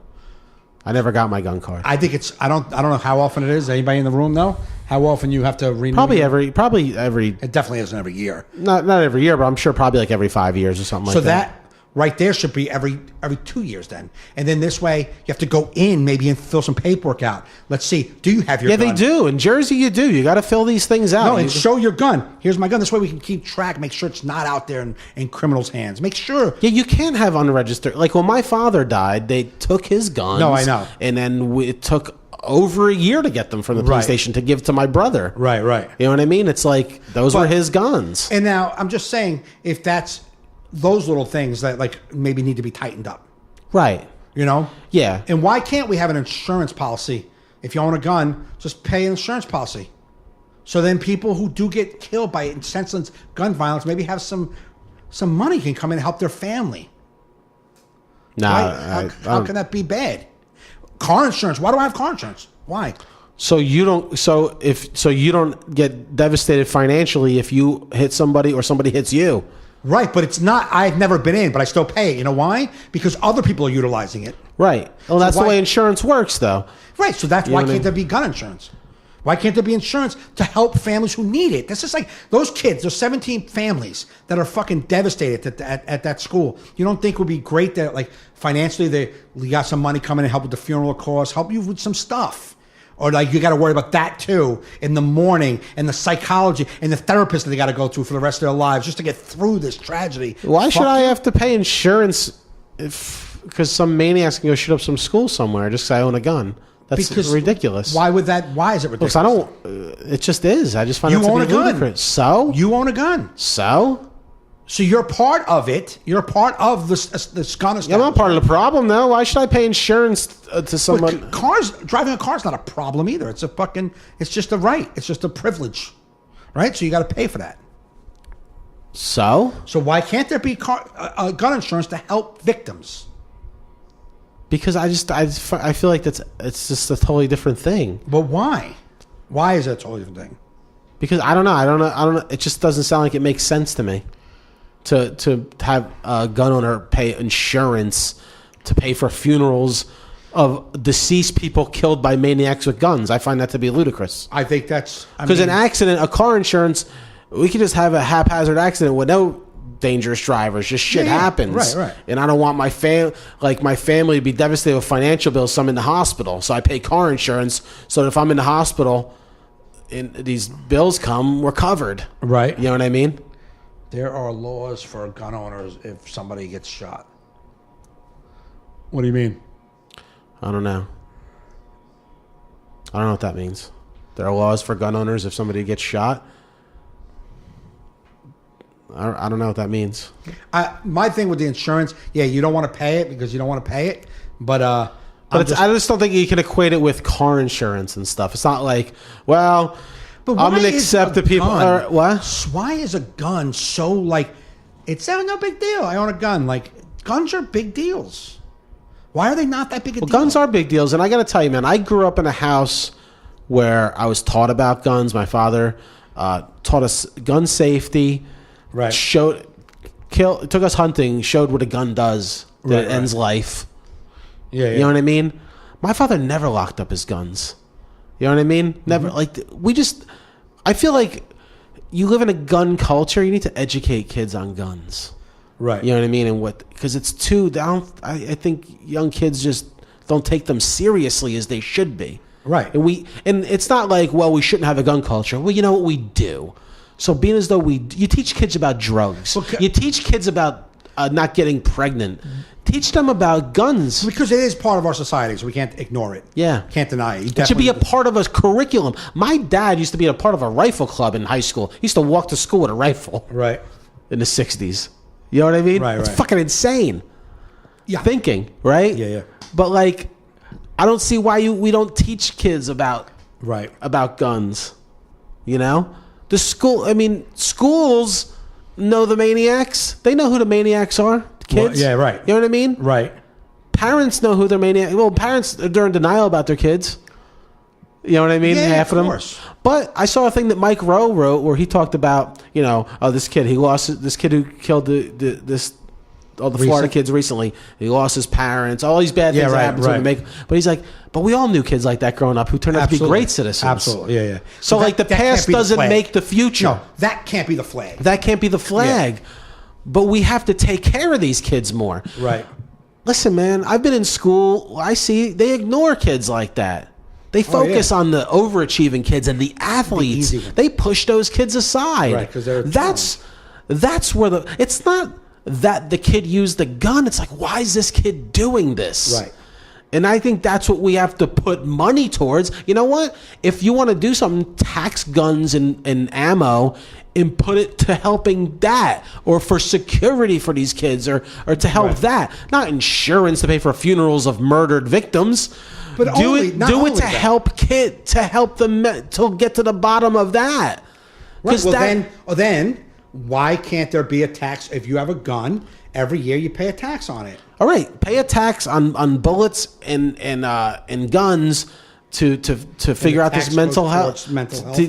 B: I never got my gun card.
C: I think I don't know how often it is. Anybody in the room know how often you have to renew?
B: Probably every.
C: It definitely isn't every year.
B: Not every year, but I'm sure probably like every 5 years or something
C: So
B: like that.
C: that right there should be every 2 years then. And then this way you have to go in maybe and fill some paperwork out. Let's see. Do you have your gun?
B: Yeah, they do. In Jersey, you do. You got to fill these things out.
C: No, and show your gun. Here's my gun. This way we can keep track, make sure it's not out there in criminals' hands. Make sure.
B: Yeah, you can't have unregistered. Like when my father died, they took his guns.
C: No, I know.
B: And then it took over a year to get them from the police station to give to my brother.
C: Right.
B: You know what I mean? It's like those were his guns.
C: And now I'm just saying, if that's those little things that like maybe need to be tightened up.
B: Right.
C: You know?
B: Yeah.
C: And why can't we have an insurance policy? If you own a gun, just pay an insurance policy. So then people who do get killed by senseless gun violence maybe have some money can come in and help their family.
B: No,
C: right? How can that be bad? Car insurance. Why do I have car insurance? Why?
B: So you don't get devastated financially if you hit somebody or somebody hits you.
C: Right, but it's not. I've never been in, but I still pay. You know why? Because other people are utilizing it.
B: Right. Well, that's the way insurance works, though.
C: Right. So that's why can't there be gun insurance? Why can't there be insurance to help families who need it? This is like those kids. There's 17 families that are fucking devastated at that school. You don't think it would be great that like financially we got some money coming and help with the funeral costs, help you with some stuff? Or like you got to worry about that too in the morning, and the psychology and the therapist that they got to go through for the rest of their lives just to get through this tragedy.
B: Why should I have to pay insurance because some maniac's can go shoot up some school somewhere just because I own a gun? That's ridiculous.
C: Why would that? Why is it ridiculous?
B: It just is. I just find it to be ludicrous. So
C: you own a gun. So you're part of it. You're part of this gun establishment.
B: I'm not part of the problem, though. Why should I pay insurance to someone?
C: But driving a car is not a problem either. It's just a right. It's just a privilege, right? So you got to pay for that. So why can't there be gun insurance to help victims?
B: Because I feel like it's just a totally different thing.
C: But why? Why is it a totally different thing?
B: Because I don't know. It just doesn't sound like it makes sense to me. To have a gun owner pay insurance to pay for funerals of deceased people killed by maniacs with guns. I find that to be ludicrous.
C: I think that's...
B: Because an accident, a car insurance, we could just have a haphazard accident with no dangerous drivers. Just shit happens.
C: Right.
B: And I don't want my family to be devastated with financial bills. So I'm in the hospital. So I pay car insurance so that if I'm in the hospital and these bills come, we're covered.
C: Right.
B: You know what I mean?
C: There are laws for gun owners if somebody gets shot. What do you mean?
B: I don't know. I don't know what that means. There are laws for gun owners if somebody gets shot. I don't know what that means.
C: My thing with the insurance, you don't want to pay it because you don't want to pay it, but
B: I just don't think you can equate it with car insurance and stuff. It's not like, well, I'm going to accept the people. What?
C: Why is a gun so like? It's no big deal. I own a gun. Like guns are big deals. Why are they not that big a deal?
B: Guns are big deals, and I got to tell you, man, I grew up in a house where I was taught about guns. My father taught us gun safety.
C: Right.
B: Took us hunting. Showed what a gun does. That it ends life.
C: Yeah.
B: You know what I mean? My father never locked up his guns. You know what I mean? Never. I feel like you live in a gun culture. You need to educate kids on guns.
C: Right.
B: You know what I mean? And because it's too down. I think young kids just don't take them seriously as they should be.
C: Right.
B: And it's not like, well, we shouldn't have a gun culture. Well, you know what we do. So being as though you teach kids about drugs. You teach kids about not getting pregnant. Teach them about guns.
C: Because it is part of our society, so we can't ignore it.
B: Yeah.
C: Can't deny it.
B: It should be a part of a curriculum. My dad used to be a part of a rifle club in high school. He used to walk to school with a rifle.
C: Right.
B: In the 60s. You know what I mean?
C: Right,
B: It's fucking insane.
C: Yeah.
B: Thinking, right?
C: Yeah.
B: But like, I don't see why we don't teach kids about guns. You know? Schools know the maniacs. They know who the maniacs are. Kids.
C: Well, right.
B: You know what I mean?
C: Right.
B: Parents know who their maniacs. Well, parents are in denial about their kids. You know what I mean?
C: Yeah,
B: Half
C: of
B: them.
C: course.
B: But I saw a thing that Mike Rowe wrote where he talked about, this kid. He lost this kid who killed all the Florida kids recently. He lost his parents. All these bad things that happen to him. But he's like, but we all knew kids like that growing up who turned out to be great citizens.
C: Absolutely. Yeah.
B: So the past doesn't make the future.
C: No, that can't be the flag.
B: That can't be the flag. Yeah. But we have to take care of these kids more.
C: Right.
B: Listen, man, I've been in school. I see they ignore kids like that. They focus on the overachieving kids and the athletes. They push those kids aside.
C: Right, because they're
B: that's where it's not that the kid used the gun. It's like, why is this kid doing this?
C: Right.
B: And I think that's what we have to put money towards. You know what? If you want to do something, tax guns and ammo and put it to helping that, or for security for these kids, or to help that. Not insurance to pay for funerals of murdered victims.
C: But
B: do it to help them to get to the bottom of that.
C: Right. Well, then why can't there be a tax if you have a gun? Every year you pay a tax on it.
B: All right, pay a tax on bullets and guns to figure out this mental health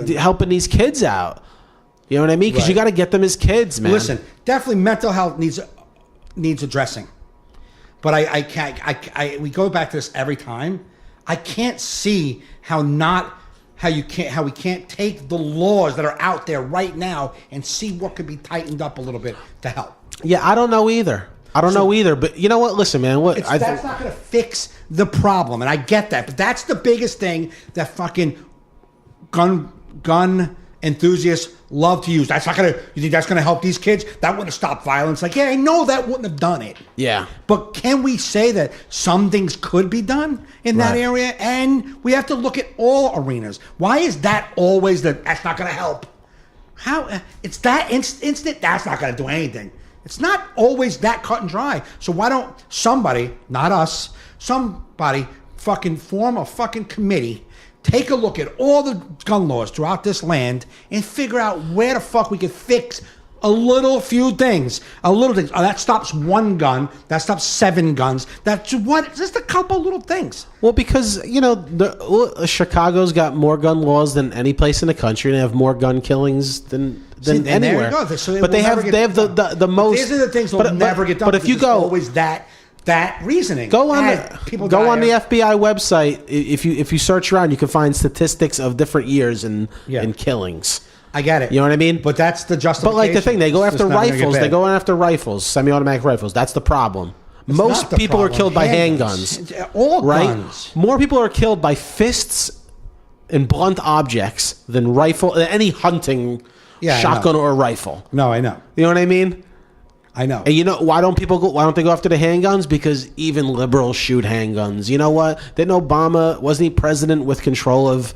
B: helping these kids out. You know what I mean? Because you got to get them as kids, man.
C: Listen, definitely mental health needs addressing. But I can't. We go back to this every time. I can't see how we can't take the laws that are out there right now and see what could be tightened up a little bit to help.
B: Yeah, I don't know either. But you know what? Listen, man.
C: That's not going to fix the problem, and I get that. But that's the biggest thing that fucking gun enthusiasts love to use. That's not going to. You think that's going to help these kids? That wouldn't have stopped violence. Like, yeah, I know that wouldn't have done it.
B: Yeah.
C: But can we say that some things could be done in that area? And we have to look at all arenas. Why is that always that's not going to help? How it's that instant? That's not going to do anything. It's not always that cut and dry. So why don't somebody, not us, somebody fucking form a fucking committee, take a look at all the gun laws throughout this land and figure out where the fuck we could fix few things. Oh, that stops one gun. That stops 7 guns. That's what? Just a couple little things.
B: Well, because, Chicago's got more gun laws than any place in the country, and they have more gun killings than anywhere.
C: There you go. So
B: but they have the most.
C: These are the things that will never get done.
B: But if you go,
C: always that reasoning.
B: Go on the FBI website. If you search around, you can find statistics of different years in killings.
C: I get it.
B: You know what I mean?
C: But that's the justification.
B: But like the thing, they go after rifles. They go after rifles, semi-automatic rifles. That's the problem. Most people are killed by handguns.
C: All guns.
B: More people are killed by fists and blunt objects than any hunting shotgun or rifle.
C: No, I know.
B: You know what I mean?
C: I know.
B: And you know why don't people go? Why don't they go after the handguns? Because even liberals shoot handguns. You know what? Didn't Obama, wasn't he president with control of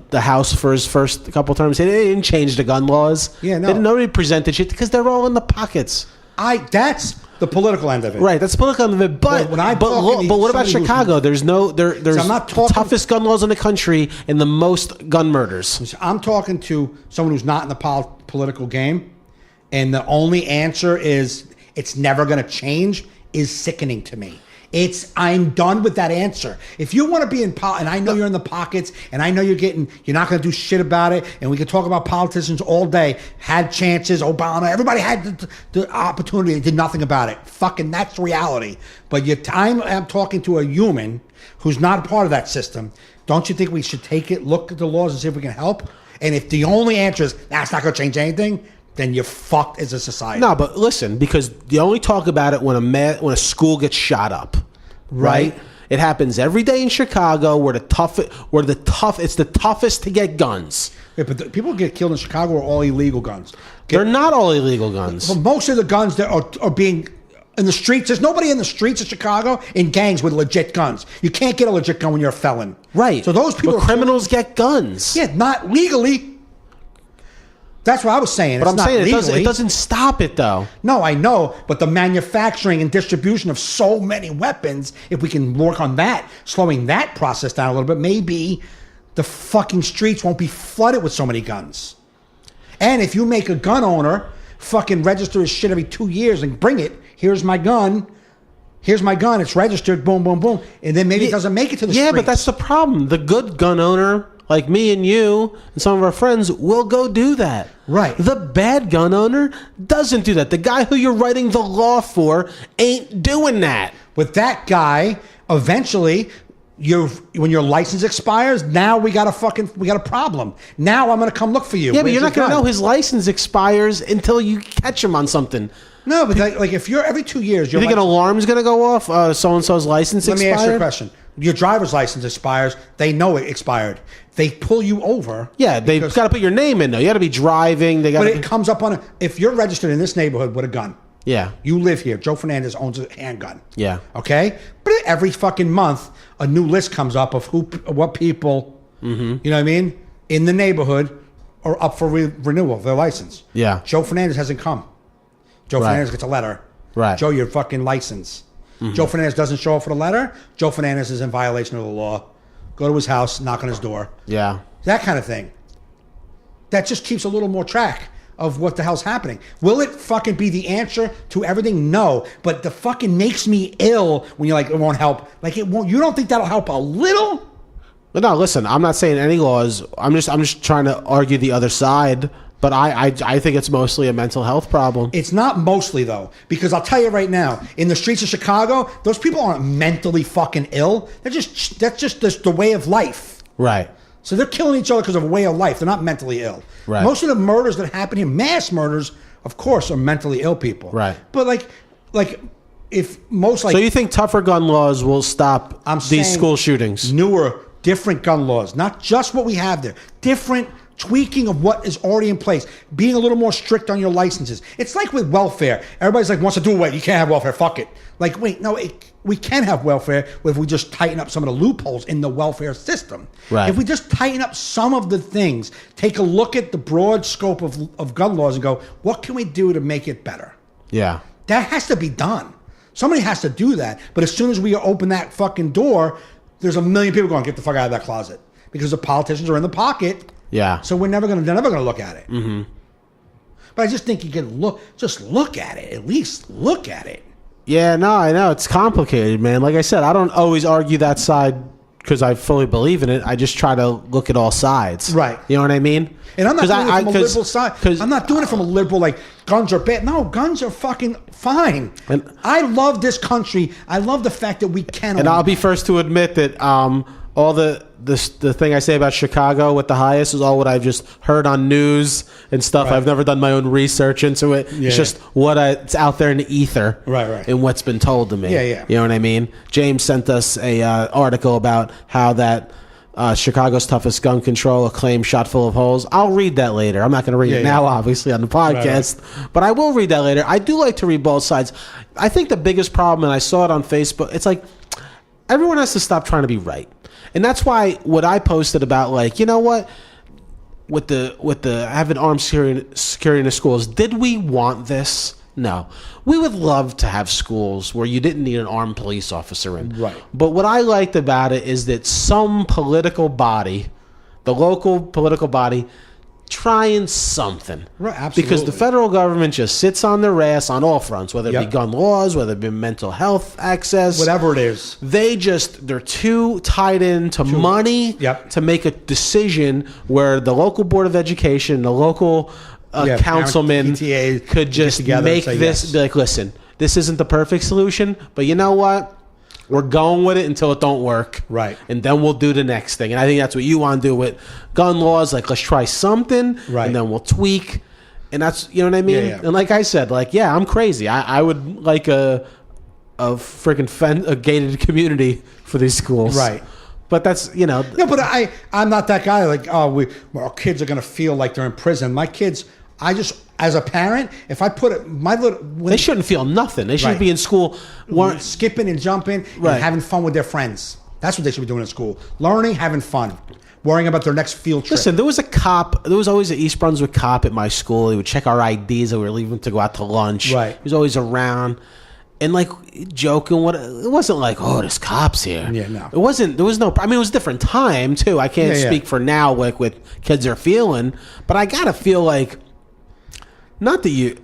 B: the House for his first couple terms? He didn't change the gun laws.
C: Yeah, no.
B: Nobody presented shit because they're all in the pockets.
C: That's the political end of it.
B: Right, that's the political end of it. But what about Chicago? There's I'm not talking, the toughest gun laws in the country and the most gun murders.
C: I'm talking to someone who's not in the political game, and the only answer is it's never going to change is sickening to me. I'm done with that answer. If you want to be in and I know you're in the pockets, and I know you're not going to do shit about it, and we can talk about politicians all day. Had chances, Obama, everybody had the opportunity, did nothing about it. Fucking, that's reality. But I'm talking to a human who's not a part of that system. Don't you think we should look at the laws and see if we can help? And if the only answer is that's not going to change anything, then you're fucked as a society.
B: No, but listen, because you only talk about it when a school gets shot up, right? It happens every day in Chicago. It's the toughest to get guns.
C: Yeah, but the people who get killed in Chicago are all illegal guns.
B: They're not all illegal guns.
C: But most of the guns that are being in the streets, there's nobody in the streets of Chicago in gangs with legit guns. You can't get a legit gun when you're a felon.
B: Right.
C: So those people,
B: criminals get guns.
C: Yeah, not legally. That's what I was saying.
B: But I'm saying it doesn't stop it, though.
C: No, I know. But the manufacturing and distribution of so many weapons, if we can work on that, slowing that process down a little bit, maybe the fucking streets won't be flooded with so many guns. And if you make a gun owner fucking register his shit every 2 years and bring it, here's my gun, it's registered, boom, boom, boom. And then maybe it doesn't make it to the streets.
B: Yeah, but that's the problem. The good gun owner, like me and you and some of our friends, will go do that.
C: Right.
B: The bad gun owner doesn't do that. The guy who you're writing the law for ain't doing that.
C: With that guy, eventually, when your license expires, now we got a problem. Now I'm going to come look for you.
B: Yeah, but you're not going to know his license expires until you catch him on something.
C: No, but like if you're every 2 years,
B: you think an alarm's going to go off? So-and-so's license expired?
C: Let me ask you a question. Your driver's license expires. They know it expired. They pull you over.
B: Yeah, they've got to put your name in, though. You got to be driving. But
C: it comes up on if you're registered in this neighborhood with a gun.
B: Yeah.
C: You live here. Joe Fernandes owns a handgun.
B: Yeah.
C: Okay? But every fucking month, a new list comes up of what people, you know what I mean, in the neighborhood are up for renewal of their license.
B: Yeah.
C: Joe Fernandes hasn't come. Joe Fernandes gets a letter.
B: Right.
C: Joe, your fucking license. Joe Fernandes doesn't show up for the letter. Joe Fernandes is in violation of the law. Go to his house, knock on his door.
B: Yeah.
C: That kind of thing. That just keeps a little more track of what the hell's happening. Will it fucking be the answer to everything? No. But the fucking makes me ill when you're like, it won't help. Like, it won't. You don't think that'll help a little?
B: But no, listen, I'm not saying any laws. I'm just trying to argue the other side. But I think it's mostly a mental health problem.
C: It's not mostly, though, because I'll tell you right now, in the streets of Chicago, those people aren't mentally fucking ill. That's just the way of life.
B: Right.
C: So they're killing each other because of a way of life. They're not mentally ill.
B: Right.
C: Most of the murders that happen here, mass murders, of course, are mentally ill people.
B: Right.
C: But
B: So you think tougher gun laws will stop these school shootings?
C: Newer, different gun laws, not just what we have there. Different tweaking of what is already in place, being a little more strict on your licenses. It's like with welfare. Everybody's like, wants to do away. You can't have welfare. Fuck it. Like, wait, no, we can have welfare if we just tighten up some of the loopholes in the welfare system.
B: Right.
C: If we just tighten up some of the things, take a look at the broad scope of gun laws and go, what can we do to make it better?
B: Yeah.
C: That has to be done. Somebody has to do that. But as soon as we open that fucking door, there's a million people going, get the fuck out of that closet. Because the politicians are in the pocket.
B: Yeah.
C: So they're never going to look at it. Mm-hmm. But I just think you can look at it. At least look at it.
B: Yeah, no, I know. It's complicated, man. Like I said, I don't always argue that side because I fully believe in it. I just try to look at all sides.
C: Right.
B: You know what I mean?
C: And I'm not doing it from a liberal side. I'm not doing it from a liberal, like, guns are bad. No, guns are fucking fine. And I love this country. I love the fact that we can.
B: And I'll be first to admit that all the thing I say about Chicago with the highest is all what I've just heard on news and stuff. Right. I've never done my own research into it. Yeah, it's just it's out there in the ether.
C: Right.
B: And what's been told to me.
C: Yeah.
B: You know what I mean? James sent us a article about how that Chicago's toughest gun control, a claim shot full of holes. I'll read that later. I'm not going to read it now, obviously, on the podcast, but I will read that later. I do like to read both sides. I think the biggest problem, and I saw it on Facebook, it's like everyone has to stop trying to be right. And that's why what I posted about, like, you know what, with the having armed security in the schools, did we want this? No. We would love to have schools where you didn't need an armed police officer in.
C: Right.
B: But what I liked about it is that some political body, the local political body, trying something.
C: Right, absolutely.
B: Because the federal government just sits on their ass on all fronts, whether it be gun laws, whether it be mental health access.
C: Whatever it is.
B: They're too tied into money to make a decision where the local board of education, the local councilman
C: PTA
B: could just make this, be like, listen, this isn't the perfect solution, but you know what? We're going with it until it don't work.
C: Right.
B: And then we'll do the next thing. And I think that's what you want to do with gun laws. Like, let's try something.
C: Right.
B: And then we'll tweak. And that's, you know what I mean?
C: Yeah.
B: And like I said, like, yeah, I'm crazy. I would like a freaking a gated community for these schools.
C: Right.
B: But that's, you know.
C: No, but I'm not that guy. Like, our kids are going to feel like they're in prison. My kids, as a parent, if I put it,
B: they shouldn't feel nothing. They should be in school,
C: skipping and jumping and having fun with their friends. That's what they should be doing in school. Learning, having fun, worrying about their next field trip.
B: Listen, there was a cop. There was always an East Brunswick cop at my school. He would check our IDs. That we were leaving to go out to lunch.
C: Right.
B: He was always around. And like joking, it wasn't like, oh, there's cops here.
C: Yeah, no.
B: It wasn't. There was no. I mean, it was a different time too. I can't speak for now, like what kids are feeling, but I gotta feel like, not that you,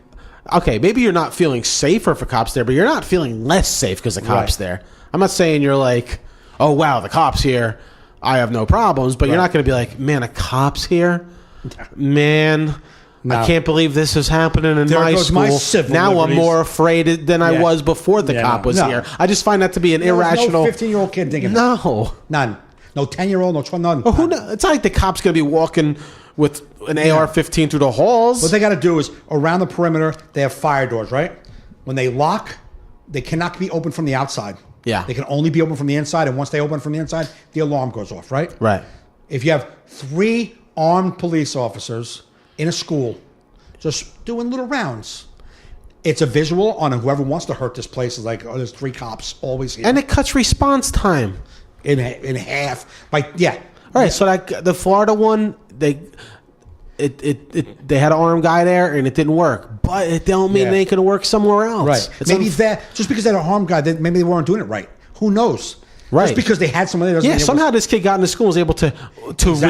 B: okay, maybe you're not feeling safer for cops there, but you're not feeling less safe because the cops there. I'm not saying you're like, oh wow, the cops here, I have no problems, but you're not going to be like, man, a cop's here, man. No. I can't believe this is happening in my school. Now liberties. I'm more afraid than I was before the cop was here. I just find that to be an irrational.
C: No 15-year-old kid thinking
B: that.
C: None. No 10-year-old, none.
B: Well, who knows? It's not like the cop's going to be walking with an AR-15 through the halls.
C: What they got to do is, around the perimeter, they have fire doors, right? When they lock, they cannot be opened from the outside.
B: Yeah.
C: They can only be open from the inside, and once they open from the inside, the alarm goes off, right?
B: Right.
C: If you have 3 armed police officers in a school just doing little rounds, it's a visual on whoever wants to hurt this place. Is like, oh, there's 3 cops always here.
B: And it cuts response time.
C: In half. All
B: right, so like the Florida one, they had an armed guy there and it didn't work, but it don't mean they can work somewhere else.
C: Right.
B: It's
C: maybe just because they had an armed guy, maybe they weren't doing it right. Who knows? Right. Just because they had somebody.
B: Somehow this kid got into school and was able to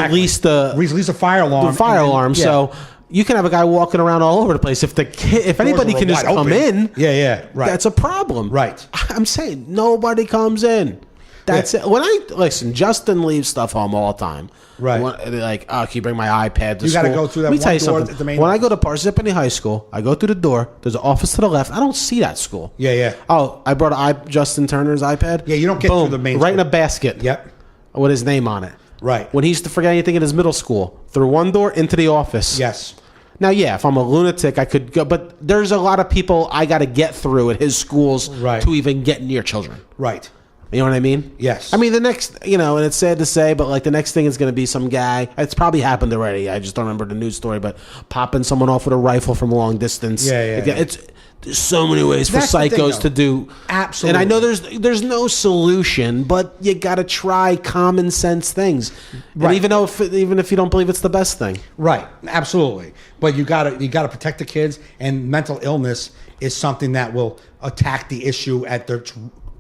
B: release the
C: fire alarm.
B: The fire alarm. So you can have a guy walking around all over the place. If anybody can just come in,
C: right.
B: That's a problem.
C: Right.
B: I'm saying nobody comes in. That's it. When Justin leaves stuff home all the time.
C: Right.
B: Like, oh, can you bring my iPad to school?
C: You got to go through that
B: Let me tell you
C: door
B: something.
C: at the main
B: When I go to Parsippany High School, I go through the door. There's an office to the left. I don't see that school.
C: Yeah.
B: Oh, I brought Justin Turner's iPad.
C: Yeah, you don't get through the main
B: right
C: school.
B: In a basket.
C: Yep.
B: With his name on it.
C: Right.
B: When he used to forget anything in his middle school, through one door into the office.
C: Yes.
B: Now, if I'm a lunatic, I could go, but there's a lot of people I got to get through at his schools to even get near children.
C: Right.
B: You know what I mean?
C: Yes.
B: I mean, the next, and it's sad to say, but like the next thing is going to be some guy. It's probably happened already. I just don't remember the news story, but popping someone off with a rifle from a long distance.
C: Yeah.
B: There's so many ways for psychos to do.
C: Absolutely.
B: And I know there's no solution, but you got to try common sense things. Right. And even if you don't believe it's the best thing.
C: Right. Absolutely. But you got to protect the kids, and mental illness is something that will attack the issue at their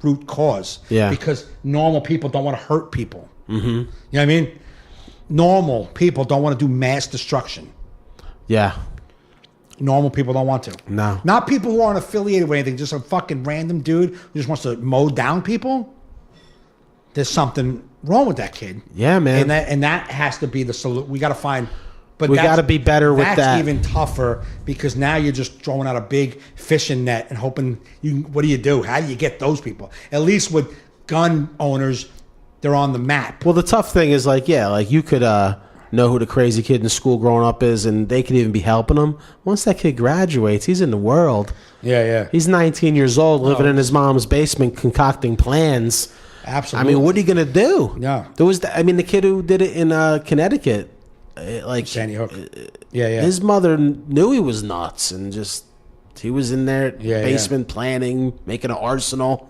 C: root cause.
B: Yeah.
C: Because normal people don't want to hurt people.
B: Mm-hmm.
C: You know what I mean? Normal people don't want to do mass destruction.
B: Yeah.
C: Normal people don't want to.
B: No.
C: Not people who aren't affiliated with anything, just a fucking random dude who just wants to mow down people. There's something wrong with that kid.
B: Yeah, man.
C: And that has to be the solution. We got to find... But
B: we got to be better with that.
C: That's even tougher because now you're just throwing out a big fishing net and hoping what do you do? How do you get those people? At least with gun owners, they're on the map.
B: Well, the tough thing is you could know who the crazy kid in school growing up is, and they could even be helping him. Once that kid graduates, he's in the world.
C: Yeah.
B: He's 19 years old, living in his mom's basement, concocting plans.
C: Absolutely.
B: I mean, what are you going to do?
C: No.
B: There was, the kid who did it in Connecticut,
C: Sandy Hook. Yeah.
B: His mother knew he was nuts and just, he was in their basement planning, making an arsenal.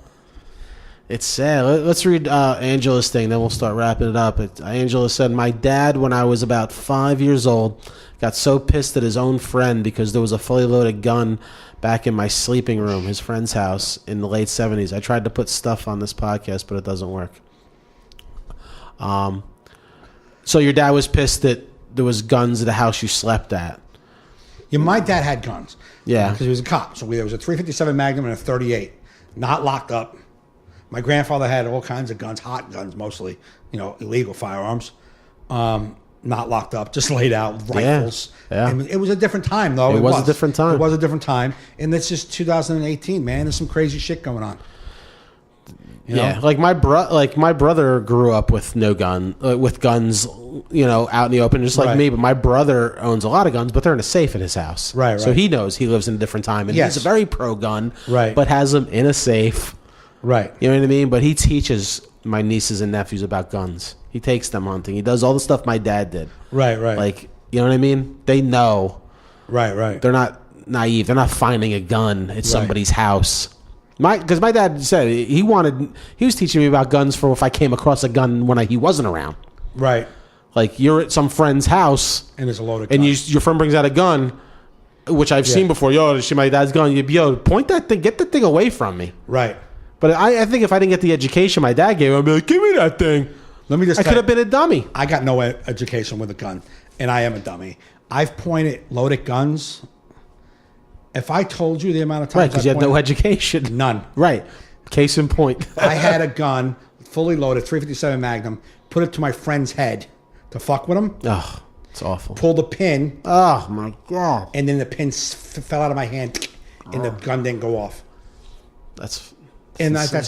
B: It's sad. Let's read Angela's thing, then we'll start wrapping it up. Angela said, my dad, when I was about 5 years old, got so pissed at his own friend because there was a fully loaded gun back in my sleeping room, his friend's house, in the late 70s. I tried to put stuff on this podcast, but it doesn't work. So your dad was pissed that there was guns at the house you slept at.
C: Yeah, my dad had guns.
B: Yeah.
C: Because he was a cop. So there was a .357 Magnum and a .38, not locked up. My grandfather had all kinds of guns, hot guns mostly, illegal firearms, not locked up, just laid out, rifles.
B: Yeah.
C: And it was a different time, though.
B: It was a different time.
C: It was a different time. And it's just 2018, man. There's some crazy shit going on. You know?
B: Like my brother grew up with with guns, out in the open, just like me. But my brother owns a lot of guns, but they're in a safe in his house.
C: Right.
B: So he knows he lives in a different time, and he's a very pro gun.
C: Right.
B: But has them in a safe.
C: Right.
B: You know what I mean? But he teaches my nieces and nephews about guns. He takes them hunting. He does all the stuff my dad did.
C: Right.
B: Like, you know what I mean? They know.
C: Right.
B: They're not naive. They're not finding a gun at somebody's house. Because my dad said he was teaching me about guns for if I came across a gun when he wasn't around.
C: Right.
B: Like you're at some friend's house
C: and there's a loaded gun.
B: And your friend brings out a gun, which I've seen before. Yo, my dad's gun. Point that thing. Get the thing away from me.
C: Right.
B: But I think if I didn't get the education my dad gave, I'd be like, give me that thing.
C: Let me just.
B: I could have been a dummy.
C: I got no education with a gun, and I am a dummy. I've pointed loaded guns. If I told you the amount of times,
B: right, because you had no education,
C: none.
B: Right. Case in point.
C: I had a gun, fully loaded, .357 Magnum. Put it to my friend's head to fuck with him.
B: Oh, it's awful.
C: Pulled the pin.
B: Oh my god!
C: And then the pin fell out of my hand, and the gun didn't go off.
B: That's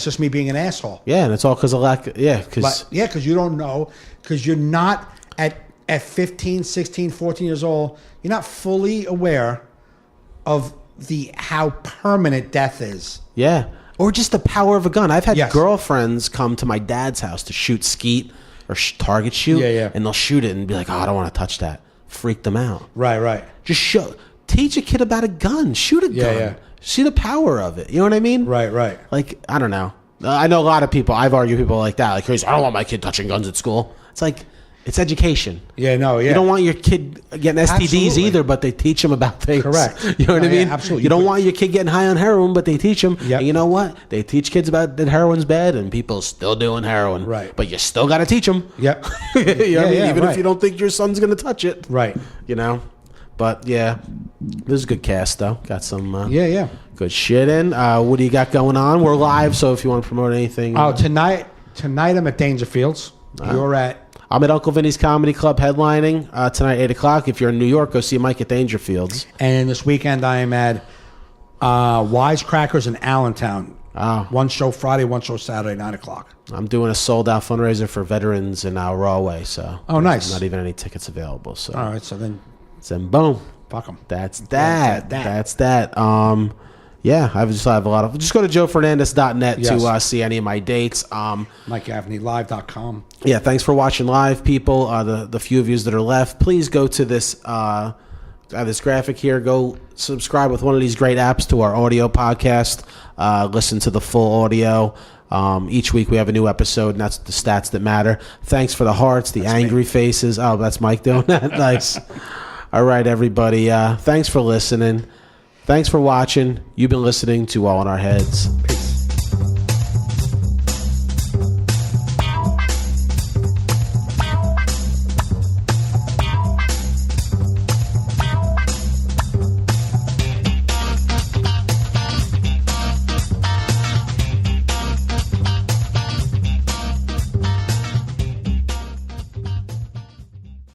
C: just me being an asshole.
B: Yeah, and it's all because of lack. Because
C: you don't know, because you're not at 15, 16, 14 years old. You're not fully aware of how permanent death is.
B: Yeah, or just the power of a gun. I've had girlfriends come to my dad's house to shoot skeet or target shoot.
C: Yeah.
B: And they'll shoot it and be like, "Oh, I don't want to touch that." Freak them out.
C: Right.
B: Just teach a kid about a gun. Shoot a gun.
C: Yeah.
B: See the power of it. You know what I mean?
C: Right.
B: Like, I don't know. I know a lot of people. I've argued with people like that. Like, I don't want my kid touching guns at school. It's like, it's education.
C: Yeah, no, yeah.
B: You don't want your kid getting STDs either, but they teach them about things.
C: Correct.
B: You know what I mean?
C: Yeah, absolutely.
B: You don't want your kid getting high on heroin, but they teach them.
C: Yep.
B: And you know what? They teach kids about that heroin's bad, and people still doing heroin.
C: Right.
B: But you still got to teach them.
C: Yep.
B: You know what I mean? Even
C: right.
B: if you don't think your son's going to touch it.
C: Right.
B: You know? But, yeah. This is a good cast, though. Got some...
C: Yeah.
B: Good shit in. What do you got going on? We're live, so if you want to promote anything.
C: Oh, tonight I'm at Dangerfields. You're at...
B: I'm at Uncle Vinny's Comedy Club headlining tonight, 8 o'clock. If you're in New York, go see Mike at Dangerfields.
C: And this weekend I am at Wisecrackers in Allentown.
B: Oh.
C: One show Friday, one show Saturday, 9 o'clock.
B: I'm doing a sold-out fundraiser for veterans in Rahway, so...
C: Oh, nice.
B: There's not even any tickets available, so...
C: All right, so then
B: boom.
C: Fuck them.
B: That's that. That's that. Yeah, I have a lot of... Just go to joefernandez.net to see any of my dates.
C: MikeGaffneyLive.com.
B: Yeah, thanks for watching live, people. The few of you that are left, please go to this this graphic here. Go subscribe with one of these great apps to our audio podcast. Listen to the full audio. Each week we have a new episode, and that's the stats that matter. Thanks for the hearts, the angry faces. Oh, that's Mike doing that. Nice. All right, everybody. Thanks for listening. Thanks for watching. You've been listening to All in Our Heads.
C: Peace.